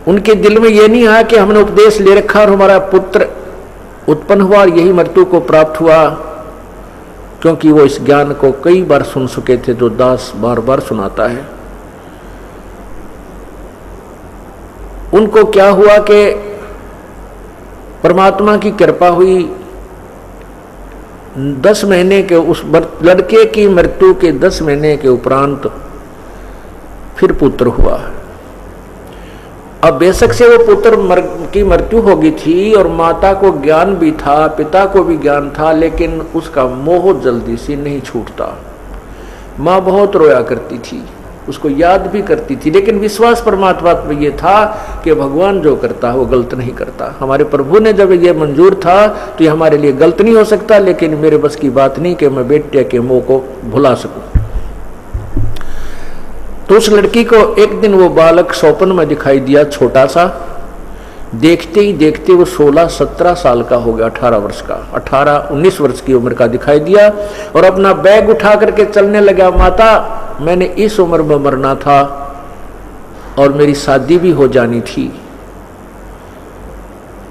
उनके दिल में यह नहीं आया कि हमने उपदेश ले रखा और हमारा पुत्र उत्पन्न हुआ और यही मृत्यु को प्राप्त हुआ, क्योंकि वो इस ज्ञान को कई बार सुन चुके थे जो दास बार बार सुनाता है। उनको क्या हुआ कि परमात्मा की कृपा हुई, 10 महीने के उस लड़के की मृत्यु के 10 महीने के उपरांत फिर पुत्र हुआ। अब बेशक से वो पुत्र की मृत्यु हो गई थी और माता को ज्ञान भी था, पिता को भी ज्ञान था, लेकिन उसका मोह जल्दी से नहीं छूटता। माँ बहुत रोया करती थी, उसको याद भी करती थी, लेकिन विश्वास परमात्मा में ये था कि भगवान जो करता है वो गलत नहीं करता। हमारे प्रभु ने जब ये मंजूर था तो ये हमारे लिए गलत नहीं हो सकता, लेकिन मेरे बस की बात नहीं कि मैं बेटे के मोह को भुला सकूं। तो उस लड़की को एक दिन वो बालक स्वप्न में दिखाई दिया, छोटा सा। देखते ही देखते वो 16-17 साल का हो गया, 18 वर्ष का, 18-19 वर्ष की उम्र का दिखाई दिया और अपना बैग उठा करके चलने लगा। माता, मैंने इस उम्र में मरना था और मेरी शादी भी हो जानी थी।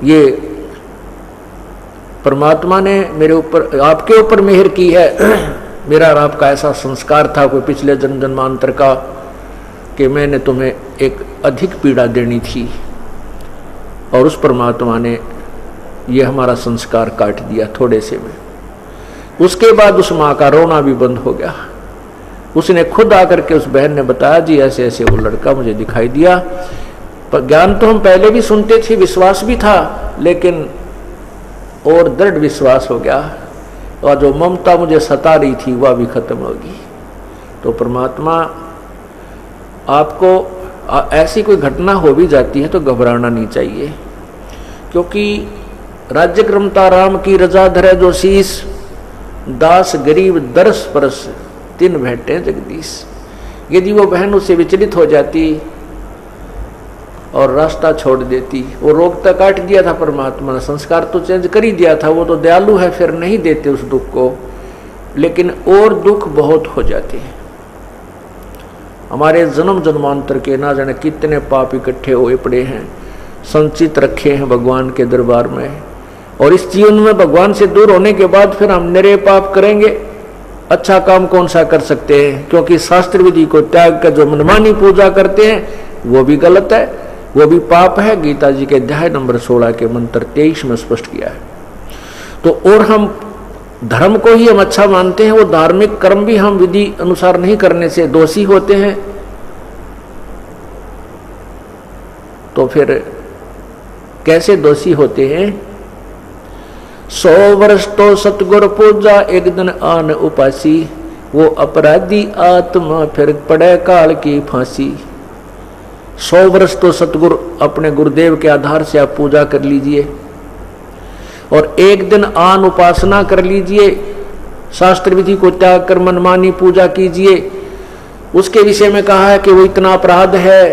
ये परमात्मा ने मेरे ऊपर, आपके ऊपर मेहर की है। मेरा और आपका ऐसा संस्कार था कोई पिछले जन्म जन्मांतर का कि मैंने तुम्हें एक अधिक पीड़ा देनी थी और उस परमात्मा ने ये हमारा संस्कार काट दिया थोड़े से में। उसके बाद उस माँ का रोना भी बंद हो गया। उसने खुद आकर के उस बहन ने बताया, जी ऐसे ऐसे वो लड़का मुझे दिखाई दिया। पर ज्ञान तो हम पहले भी सुनते थे, विश्वास भी था, लेकिन और दृढ़ विश्वास हो गया और जो ममता मुझे सता रही थी वह भी खत्म होगी। तो परमात्मा आपको ऐसी कोई घटना हो भी जाती है तो घबराना नहीं चाहिए, क्योंकि राज्य क्रमता राम की रजा धरे जो शीस, दास गरीब दरस परस 3 भेंटे जगदीश। यदि वो बहन उससे विचलित हो जाती और रास्ता छोड़ देती, वो रोग तक काट दिया था परमात्मा ने, संस्कार तो चेंज कर ही दिया था, वो तो दयालु है, फिर नहीं देते उस दुख को, लेकिन और दुख बहुत हो जाते हैं। हमारे जन्म जन्मांतर के ना जाने कितने पाप इकट्ठे हुए पड़े हैं, संचित रखे हैं भगवान के दरबार में, और इस जीवन में भगवान से दूर होने के बाद फिर हम निरे पाप करेंगे, अच्छा काम कौन सा कर सकते हैं? क्योंकि शास्त्र विधि को त्याग कर जो मनमानी पूजा करते हैं वो भी गलत है, वो भी पाप है। गीता जी के अध्याय नंबर 16 के मंत्र 23 में स्पष्ट किया है। तो और हम धर्म को ही हम अच्छा मानते हैं, वो धार्मिक कर्म भी हम विधि अनुसार नहीं करने से दोषी होते हैं। तो फिर कैसे दोषी होते हैं? 100 वर्ष तो सतगुरु पूजा, एक दिन आन उपासी, वो अपराधी आत्मा फिर पड़े काल की फांसी। 100 वर्ष तो सतगुरु अपने गुरुदेव के आधार से आप पूजा कर लीजिए और एक दिन आन उपासना कर लीजिए, शास्त्र विधि को त्याग कर मनमानी पूजा कीजिए। उसके विषय में कहा है कि वो इतना अपराध है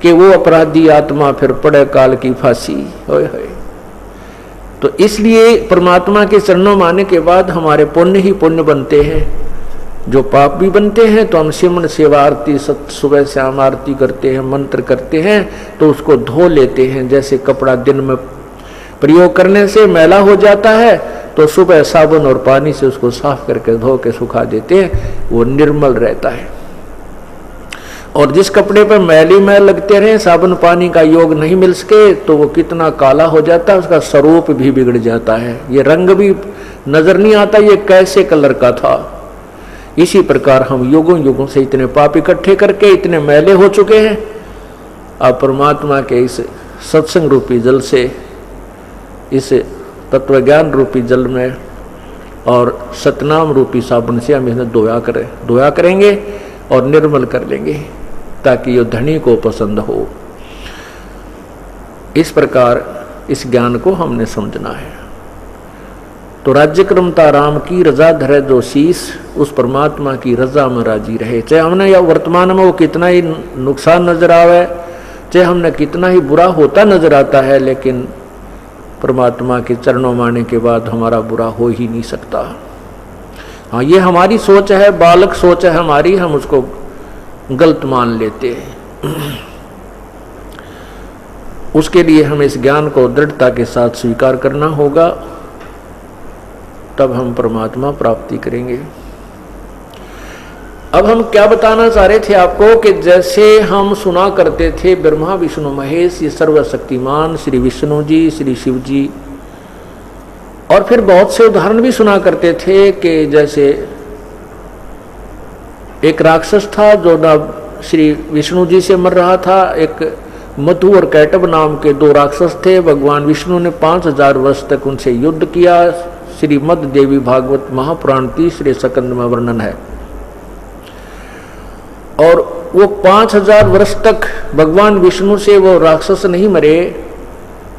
कि वो अपराधी आत्मा फिर पड़े काल की फांसी। होय होय। तो इसलिए परमात्मा के चरणों में आने के बाद हमारे पुण्य ही पुण्य बनते हैं, जो पाप भी बनते हैं। तो हम सिमरन सेवा आरती सुबह शाम आरती करते हैं, मंत्र करते हैं, तो उसको धो लेते हैं। जैसे कपड़ा दिन में प्रयोग करने से मैला हो जाता है, तो सुबह साबुन और पानी से उसको साफ करके धो के सुखा देते हैं, वो निर्मल रहता है। और जिस कपड़े पर मैली मैल लगते रहे, साबुन पानी का योग नहीं मिल सके, तो वो कितना काला हो जाता है, उसका स्वरूप भी बिगड़ जाता है, ये रंग भी नजर नहीं आता ये कैसे कलर का था। इसी प्रकार हम युगों युगों से इतने पाप इकट्ठे करके इतने मैले हो चुके हैं। अब परमात्मा के इस सत्संग रूपी जल से, इस तत्वज्ञान रूपी जल में और सतनाम रूपी साबुन से हम इन्हें धोया करेंगे और निर्मल कर लेंगे, ताकि ये धनी को पसंद हो। इस प्रकार इस ज्ञान को हमने समझना है। तो राज्य क्रमता राम की रजा धरे जो शीस, उस परमात्मा की रजा में राजी रहे। चाहे हमने या वर्तमान में वो कितना ही नुकसान नजर आवे, चाहे हमने कितना ही बुरा होता नजर आता है, लेकिन परमात्मा के चरणों में आने के बाद हमारा बुरा हो ही नहीं सकता। हाँ, ये हमारी सोच है, बालक सोच है हमारी, हम उसको गलत मान लेते हैं। उसके लिए हमें इस ज्ञान को दृढ़ता के साथ स्वीकार करना होगा, तब हम परमात्मा प्राप्ति करेंगे। अब हम क्या बताना चाह रहे थे आपको कि जैसे हम सुना करते थे ब्रह्मा विष्णु महेश, ये सर्वशक्तिमान श्री विष्णु जी, श्री शिव जी, और फिर बहुत से उदाहरण भी सुना करते थे कि जैसे एक राक्षस था जो ना श्री विष्णु जी से मर रहा था। एक मधु और कैटब नाम के 2 राक्षस थे। भगवान विष्णु ने 5000 वर्ष तक उनसे युद्ध किया। श्रीमद् देवी भागवत महापुराण 3 स्कंद में वर्णन है। और वो 5000 वर्ष तक भगवान विष्णु से वो राक्षस नहीं मरे।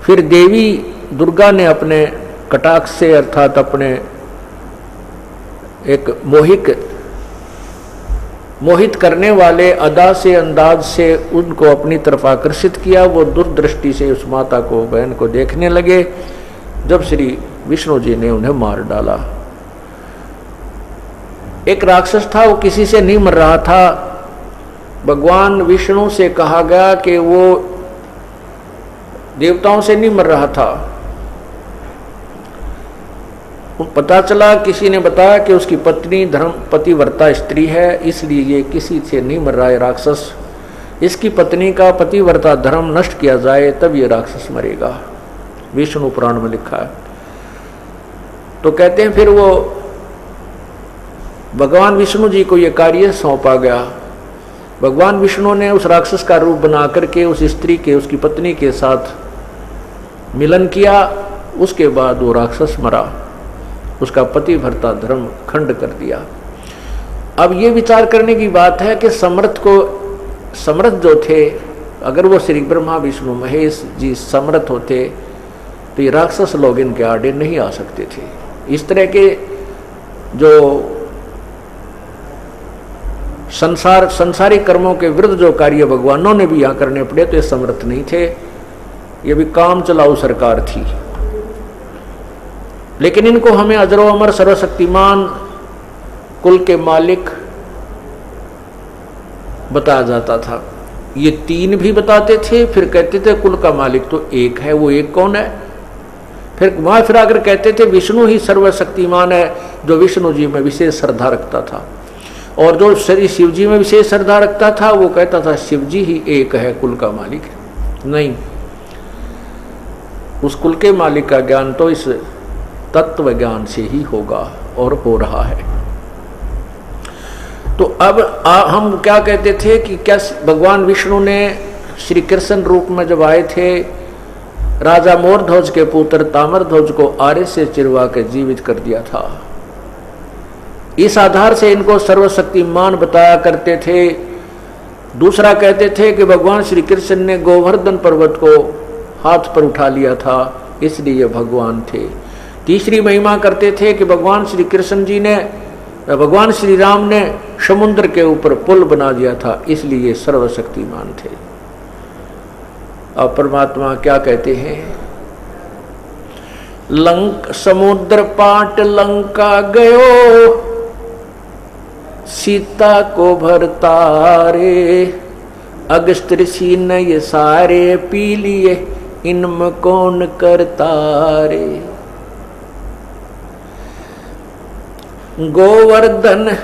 फिर देवी दुर्गा ने अपने कटाक्ष से, अर्थात अपने एक मोहित करने वाले अदा से, अंदाज से उनको अपनी तरफ आकर्षित किया। वो दूरदृष्टि से उस माता को, बहन को देखने लगे। जब श्री विष्णु जी ने उन्हें मार डाला। एक राक्षस था, वो किसी से नहीं मर रहा था। भगवान विष्णु से कहा गया कि वो देवताओं से नहीं मर रहा था। पता चला, किसी ने बताया कि उसकी पत्नी धर्म पतिव्रता स्त्री है, इसलिए ये किसी से नहीं मर रहा है राक्षस। इसकी पत्नी का पतिव्रता धर्म नष्ट किया जाए तब ये राक्षस मरेगा, विष्णु पुराण में लिखा है। तो कहते हैं फिर वो भगवान विष्णु जी को ये कार्य सौंपा गया। भगवान विष्णु ने उस राक्षस का रूप बना करके उस स्त्री के, उसकी पत्नी के साथ मिलन किया। उसके बाद वो राक्षस मरा, उसका पतिव्रता धर्म खंड कर दिया। अब ये विचार करने की बात है कि समर्थ जो थे, अगर वो श्री ब्रह्मा विष्णु महेश जी समर्थ होते तो ये राक्षस लोग इनके आड़े नहीं आ सकते थे। इस तरह के जो संसारिक कर्मों के विरुद्ध जो कार्य भगवानों ने भी यहाँ करने पड़े, तो ये समर्थ नहीं थे। ये भी काम चलाऊ सरकार थी। लेकिन इनको हमें अजरो अमर सर्वशक्तिमान कुल के मालिक बताया जाता था। ये 3 भी बताते थे, फिर कहते थे कुल का मालिक तो एक है। वो एक कौन है? फिर घुमा फिरा कर कहते थे विष्णु ही सर्वशक्तिमान है, जो विष्णु जी में विशेष श्रद्धा रखता था। और जो श्री शिव जी में विशेष श्रद्धा रखता था वो कहता था शिव जी ही एक है, कुल का मालिक है। नहीं, उस कुल के मालिक का ज्ञान तो इस तत्व ज्ञान से ही होगा और हो रहा है। तो अब हम क्या कहते थे कि क्या भगवान विष्णु ने श्री कृष्ण रूप में जब आए थे, राजा मोरध्वज के पुत्र ताम्रध्वज को आरे से चिरवा के जीवित कर दिया था। इस आधार से इनको सर्वशक्तिमान बताया करते थे। दूसरा कहते थे कि भगवान श्री कृष्ण ने गोवर्धन पर्वत को हाथ पर उठा लिया था, इसलिए भगवान थे। तीसरी महिमा करते थे कि भगवान श्री कृष्ण जी ने, भगवान श्री राम ने समुद्र के ऊपर पुल बना दिया था, इसलिए सर्वशक्तिमान थे। अब परमात्मा क्या कहते हैं, लंक समुद्र पाट लंका गयो, सीता को भरतारे, अगस्त ऋषि ने ये सारे पी लिए, इनमें कौन करतारे। गोवर्धन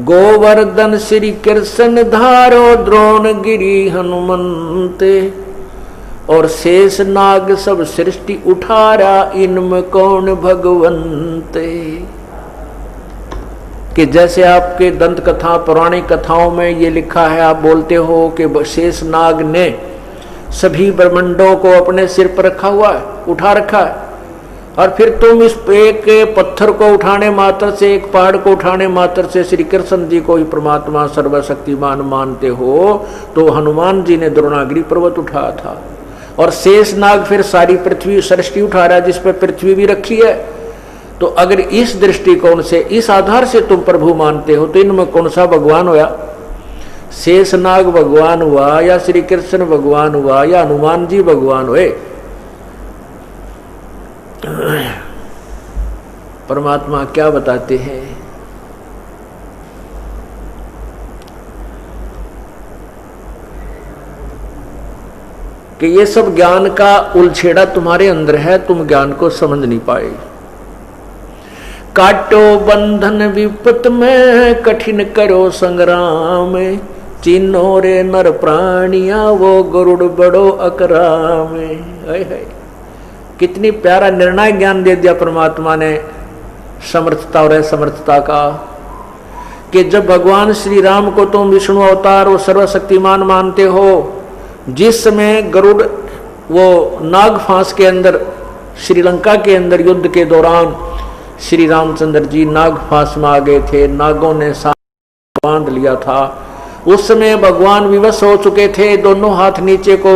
गोवर्धन श्री कृष्ण धारो, द्रोण गिरी हनुमंते, और शेष नाग सब सृष्टि उठारा, इनमें कौन भगवंते। कि जैसे आपके दंत कथा पौराणिक कथाओं में ये लिखा है, आप बोलते हो कि शेष नाग ने सभी ब्रह्मांडों को अपने सिर पर रखा हुआ है, उठा रखा है, और फिर तुम इस एक पत्थर को उठाने मात्र से, एक पहाड़ को उठाने मात्र से श्री कृष्ण जी को ही परमात्मा सर्वशक्तिमान मानते हो। तो हनुमान जी ने द्रोणागिरी पर्वत उठाया था, और शेष नाग फिर सारी पृथ्वी सृष्टि उठा रहा है, जिस पर पृथ्वी भी रखी है। तो अगर इस दृष्टिकोण से, इस आधार से तुम प्रभु मानते हो, तो इनमें कौन सा भगवान होया? शेष नाग भगवान हुआ, या श्री कृष्ण भगवान हुआ, या हनुमान जी भगवान हुए? परमात्मा क्या बताते हैं, कि ये सब ज्ञान का उलझेड़ा तुम्हारे अंदर है, तुम ज्ञान को समझ नहीं पाए। काटो बंधन विपत में, कठिन करो संग्राम, चिन्हो रे नर प्राणिया, वो गरुड़ बड़ो अकराम। है कितनी प्यारा निर्णय ज्ञान दे दिया परमात्मा ने समर्थता और असमर्थता का, कि जब भगवान श्री राम को तुम विष्णु अवतार और सर्वशक्तिमान मानते हो, जिस समय गरुड़ वो नाग फांस के अंदर, श्रीलंका के अंदर युद्ध के दौरान श्री रामचंद्र जी नाग फांस में आ गए थे, नागों ने सांप बांध लिया था। उस समय भगवान विवश हो चुके थे, दोनों हाथ नीचे को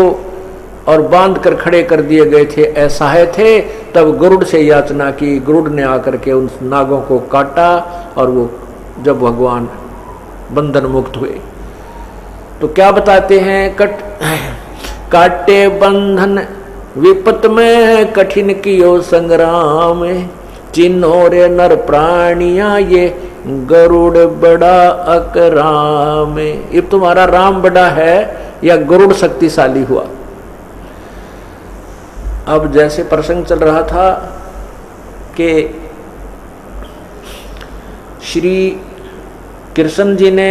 और बांध कर खड़े कर दिए गए थे, असहाय थे। तब गरुड़ से याचना की, गरुड़ ने आकर के उन नागों को काटा, और वो जब भगवान बंधन मुक्त हुए, तो क्या बताते हैं, काटे बंधन विपत में, कठिन कियो संग्राम, चिन्हो रे नर प्राणिया, ये गरुड़ बड़ा अकराम। ये तुम्हारा राम बड़ा है या गरुड़ शक्तिशाली हुआ? अब जैसे प्रसंग चल रहा था कि श्री कृष्ण जी ने,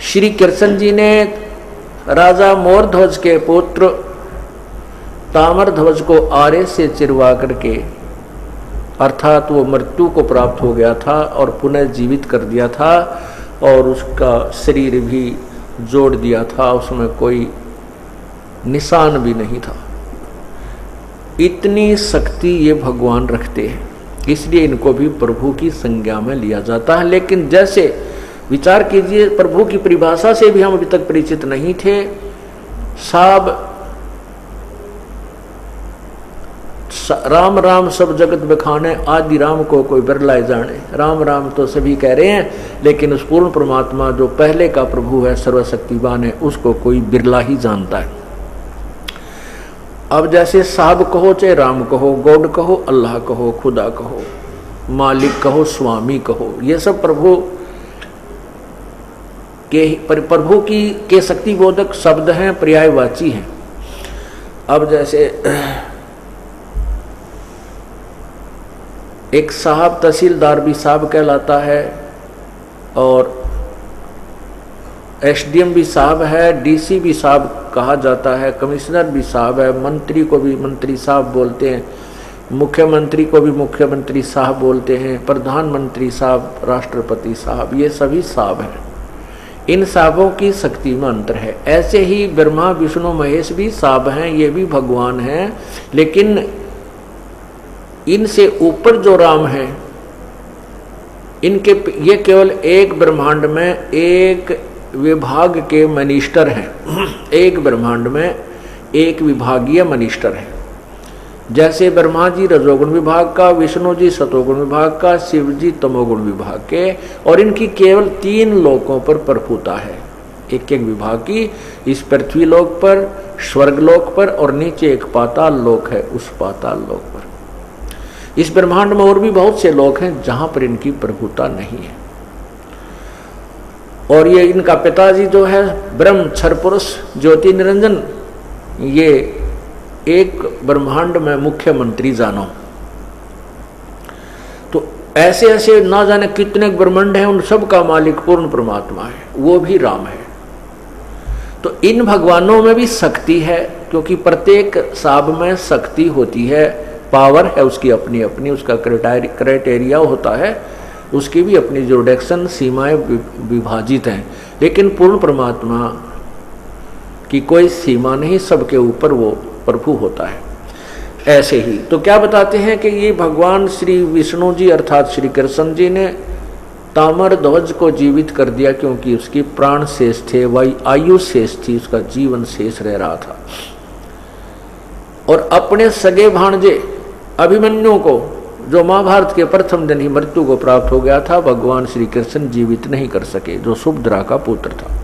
श्री कृष्ण जी ने राजा मोरध्वज के पुत्र ताम्रध्वज को आरे से चिरवा करके, अर्थात वो मृत्यु को प्राप्त हो गया था और पुनः जीवित कर दिया था, और उसका शरीर भी जोड़ दिया था, उसमें कोई निशान भी नहीं था। इतनी शक्ति ये भगवान रखते हैं, इसलिए इनको भी प्रभु की संज्ञा में लिया जाता है। लेकिन जैसे विचार कीजिए, प्रभु की परिभाषा से भी हम अभी तक परिचित नहीं थे। साब राम राम सब जगत बखाने, आदि राम को कोई बिरला जाने। राम राम तो सभी कह रहे हैं, लेकिन उस पूर्ण परमात्मा जो पहले का प्रभु है, सर्वशक्तिवान है, उसको कोई बिरला ही जानता है। अब जैसे साहब कहो, चाहे राम कहो, गॉड कहो, अल्लाह कहो, खुदा कहो, मालिक कहो, स्वामी कहो, ये सब प्रभु प्रभु की के शक्तिबोधक शब्द हैं, पर्यायवाची हैं। अब जैसे एक साहब तहसीलदार भी साहब कहलाता है, और एसडीएम भी साहब है, डीसी भी साहब कहा जाता है, कमिश्नर भी साहब है, मंत्री को भी मंत्री साहब बोलते हैं, मुख्यमंत्री को भी मुख्यमंत्री साहब बोलते हैं, प्रधानमंत्री साहब, राष्ट्रपति साहब, ये सभी साहब हैं। इन साहबों की शक्ति में अंतर है। ऐसे ही ब्रह्मा विष्णु महेश भी साहब हैं, ये भी भगवान हैं, लेकिन इनसे ऊपर जो राम हैं, इनके ये केवल एक ब्रह्मांड में एक विभाग के मिनिस्टर हैं। एक ब्रह्मांड में एक विभागीय मिनिस्टर है। जैसे ब्रह्मा जी रजोगुण विभाग का, विष्णु जी सतोगुण विभाग का, शिव जी तमोगुण विभाग के, और इनकी केवल 3 लोकों पर प्रभुता है। एक एक विभाग की, इस पृथ्वी लोक पर, स्वर्ग लोक पर, और नीचे एक पाताल लोक है, उस पाताल लोक पर। इस ब्रह्मांड में और भी बहुत से लोग हैं जहां पर इनकी प्रभुता नहीं है। और ये इनका पिताजी जो है ब्रह्म क्षर पुरुष ज्योति निरंजन, ये एक ब्रह्मांड में मुख्यमंत्री जानो। तो ऐसे ऐसे ना जाने कितने ब्रह्मांड हैं, उन सब का मालिक पूर्ण परमात्मा है, वो भी राम है। तो इन भगवानों में भी शक्ति है, क्योंकि प्रत्येक साब में शक्ति होती है, पावर है उसकी अपनी अपनी, उसका क्राइटेरिया होता है, उसकी भी अपनी जुरिडिक्शन सीमाएं विभाजित हैं। लेकिन पूर्ण परमात्मा की कोई सीमा नहीं, सबके ऊपर वो प्रभु होता है। ऐसे ही तो क्या बताते हैं कि ये भगवान श्री विष्णु जी अर्थात श्री कृष्ण जी ने ताम्र ध्वज को जीवित कर दिया, क्योंकि उसकी प्राण शेष थे, वही आयु शेष थी, उसका जीवन शेष रह रहा था। और अपने सगे भाणजे अभिमन्यु को, जो महाभारत के प्रथम दिन ही मृत्यु को प्राप्त हो गया था, भगवान श्री कृष्ण जीवित नहीं कर सके, जो सुभद्रा का पुत्र था।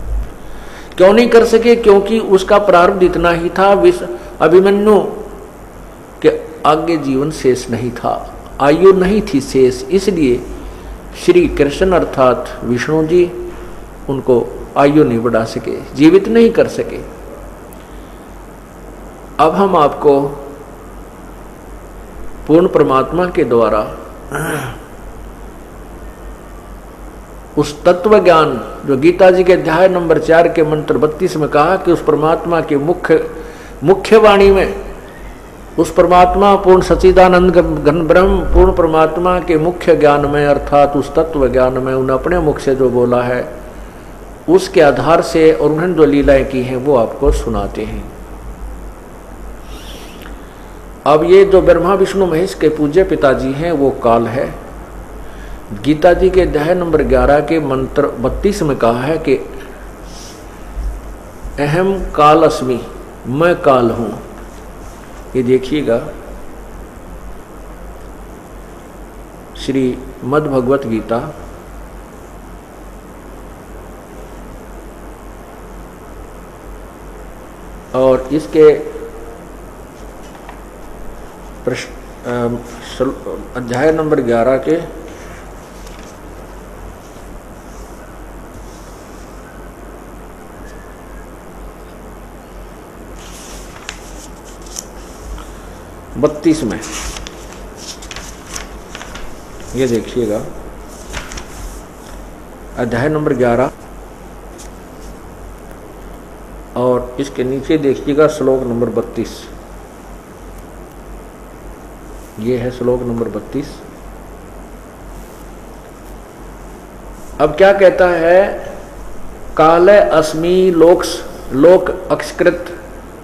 क्यों नहीं कर सके? क्योंकि उसका प्रारब्ध इतना ही था, अभिमन्यु के आगे जीवन शेष नहीं था, आयु नहीं थी शेष, इसलिए श्री कृष्ण अर्थात विष्णु जी उनको आयु नहीं बढ़ा सके, जीवित नहीं कर सके। अब हम आपको पूर्ण परमात्मा के द्वारा उस तत्व ज्ञान जो गीता जी के अध्याय नंबर 4 के मंत्र 32 में कहा कि उस परमात्मा के मुख्य वाणी में, उस परमात्मा पूर्ण सच्चिदानंद घन ब्रह्म पूर्ण परमात्मा के मुख्य ज्ञान में अर्थात उस तत्व ज्ञान में उन्हें अपने मुख से जो बोला है, उसके आधार से और उन्होंने जो लीलाएं की हैं वो आपको सुनाते हैं। अब ये जो ब्रह्मा विष्णु महेश के पूज्य पिताजी हैं वो काल है। गीता जी के अध्याय नंबर 11 के मंत्र 32 में कहा है कि अहम काल अस्मि, मैं काल हूं। ये देखिएगा श्री मद् भगवत गीता और इसके अध्याय नंबर 11 के बत्तीस में ये देखिएगा, अध्याय नंबर 11 और इसके नीचे देखिएगा श्लोक नंबर 32। ये है श्लोक नंबर 32। अब क्या कहता है? काले अस्मि लोक अक्षकृत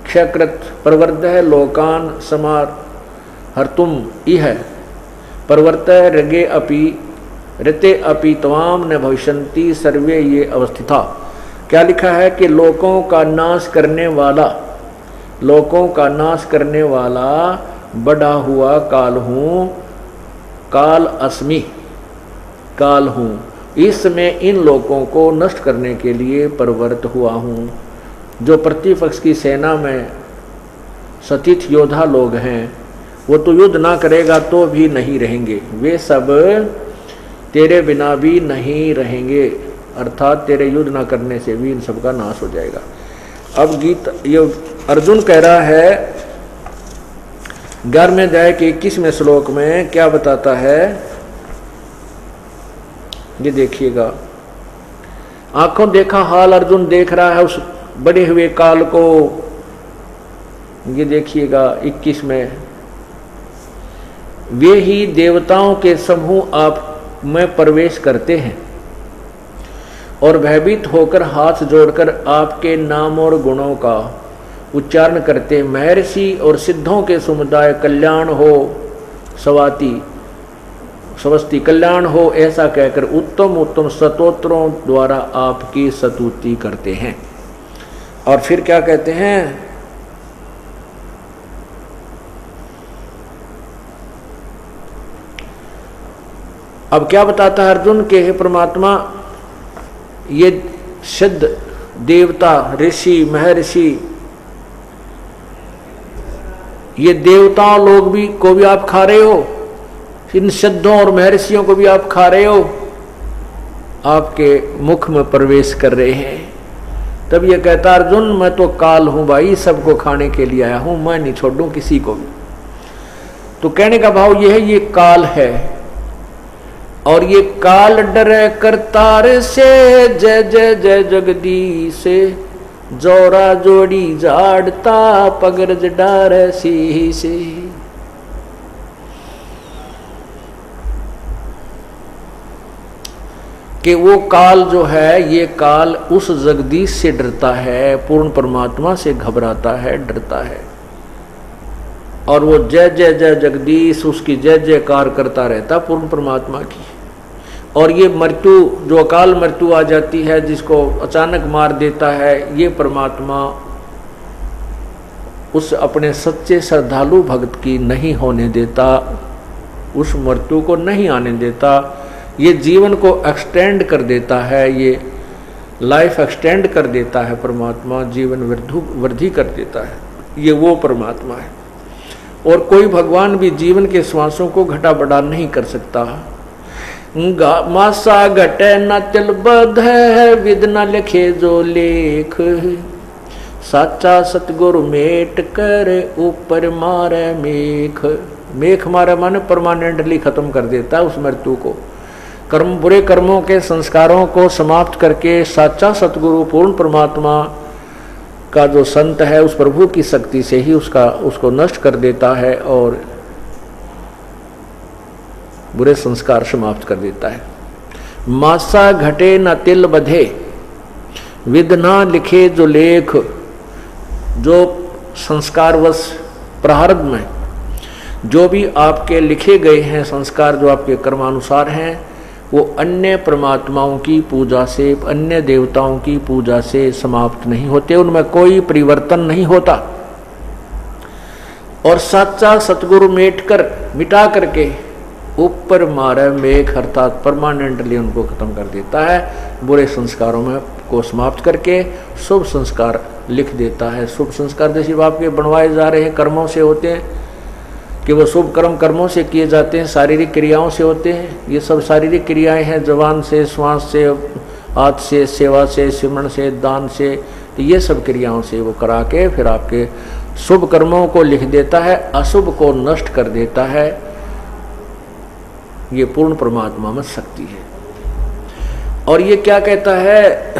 क्षकृत प्रवर्त है लोकान समार हर्तुम इह प्रवर्त रगे अपि ऋते अपि त्वाम न भविष्यन्ति सर्वे ये अवस्थिता। क्या लिखा है कि लोकों का नाश करने वाला, लोकों का नाश करने वाला बढ़ा हुआ काल हूँ, काल अस्मि, काल हूँ, इसमें इन लोगों को नष्ट करने के लिए प्रवृत्त हुआ हूँ। जो प्रतिपक्ष की सेना में सतीत योद्धा लोग हैं वो तो युद्ध ना करेगा तो भी नहीं रहेंगे, वे सब तेरे बिना भी नहीं रहेंगे। अर्थात तेरे युद्ध न करने से भी इन सबका नाश हो जाएगा। अब गीत ये अर्जुन कह रहा है 11वें अध्याय के 21वें श्लोक में क्या बताता है, ये देखिएगा। आंखों देखा हाल अर्जुन देख रहा है उस बढ़े हुए काल को। ये देखिएगा 21 में, वे ही देवताओं के समूह आप में प्रवेश करते हैं और भयभीत होकर हाथ जोड़कर आपके नाम और गुणों का उच्चारण करते। महर्षि और सिद्धों के समुदाय कल्याण हो स्वस्ति कल्याण हो ऐसा कहकर उत्तम उत्तम स्तोत्रों द्वारा आपकी स्तुति करते हैं। और फिर क्या कहते हैं, अब क्या बताता है अर्जुन के, हे परमात्मा ये सिद्ध देवता ऋषि महर्षि ये देवताओं लोग भी को भी आप खा रहे हो, इन सिद्धों और महर्षियों को भी आप खा रहे हो, आपके मुख में प्रवेश कर रहे हैं। तब ये कहता अर्जुन मैं तो काल हूं भाई, सबको खाने के लिए आया हूं, मैं नहीं छोड़ूं किसी को भी। तो कहने का भाव यह है ये काल है और ये काल डरे करतार से जय जय जय जगदीश जोरा जोड़ी झाड़ता पगरज डार सी से। कि वो काल जो है ये काल उस जगदीश से डरता है, पूर्ण परमात्मा से घबराता है, डरता है और वो जय जय जय जगदीश उसकी जय जयकार करता रहता पूर्ण परमात्मा की। और ये मृत्यु जो अकाल मृत्यु आ जाती है जिसको अचानक मार देता है, ये परमात्मा उस अपने सच्चे श्रद्धालु भक्त की नहीं होने देता, उस मृत्यु को नहीं आने देता, ये जीवन को एक्सटेंड कर देता है, ये लाइफ एक्सटेंड कर देता है परमात्मा, जीवन वृद्धि कर देता है, ये वो परमात्मा है। और कोई भगवान भी जीवन के श्वासों को घटा बढ़ा नहीं कर सकता। मासा घटे न तिल बध है विद न लिखे जो लेख, साचा सतगुरु मेट कर ऊपर मारे मेख। मेख मारे माने परमानेंटली खत्म कर देता है उस मृत्यु को। कर्म बुरे कर्मों के संस्कारों को समाप्त करके साचा सतगुरु पूर्ण परमात्मा का जो संत है उस प्रभु की शक्ति से ही उसको नष्ट कर देता है और बुरे संस्कार समाप्त कर देता है। मासा घटे न तिल बधे विद ना लिखे जो लेख, जो संस्कारवश प्रारब्ध में जो भी आपके लिखे गए हैं संस्कार, जो आपके कर्मानुसार हैं, वो अन्य परमात्माओं की पूजा से, अन्य देवताओं की पूजा से समाप्त नहीं होते, उनमें कोई परिवर्तन नहीं होता। और सच्चा सतगुरु मिटा करके ऊपर मारे मेघ अर्थात परमानेंटली उनको खत्म कर देता है, बुरे संस्कारों में को समाप्त करके शुभ संस्कार लिख देता है। शुभ संस्कार जैसे आपके बनवाए जा रहे हैं कर्मों से होते हैं कि वो शुभ कर्म कर्मों से किए जाते हैं, शारीरिक क्रियाओं से होते हैं। ये सब शारीरिक क्रियाएं हैं, जबान से, श्वास से, हाथ से, सेवा से, सिमरण से, दान से, तो ये सब क्रियाओं से वो करा के फिर आपके शुभ कर्मों को लिख देता है, अशुभ को नष्ट कर देता है। ये पूर्ण परमात्मा में शक्ति है। और ये क्या कहता है,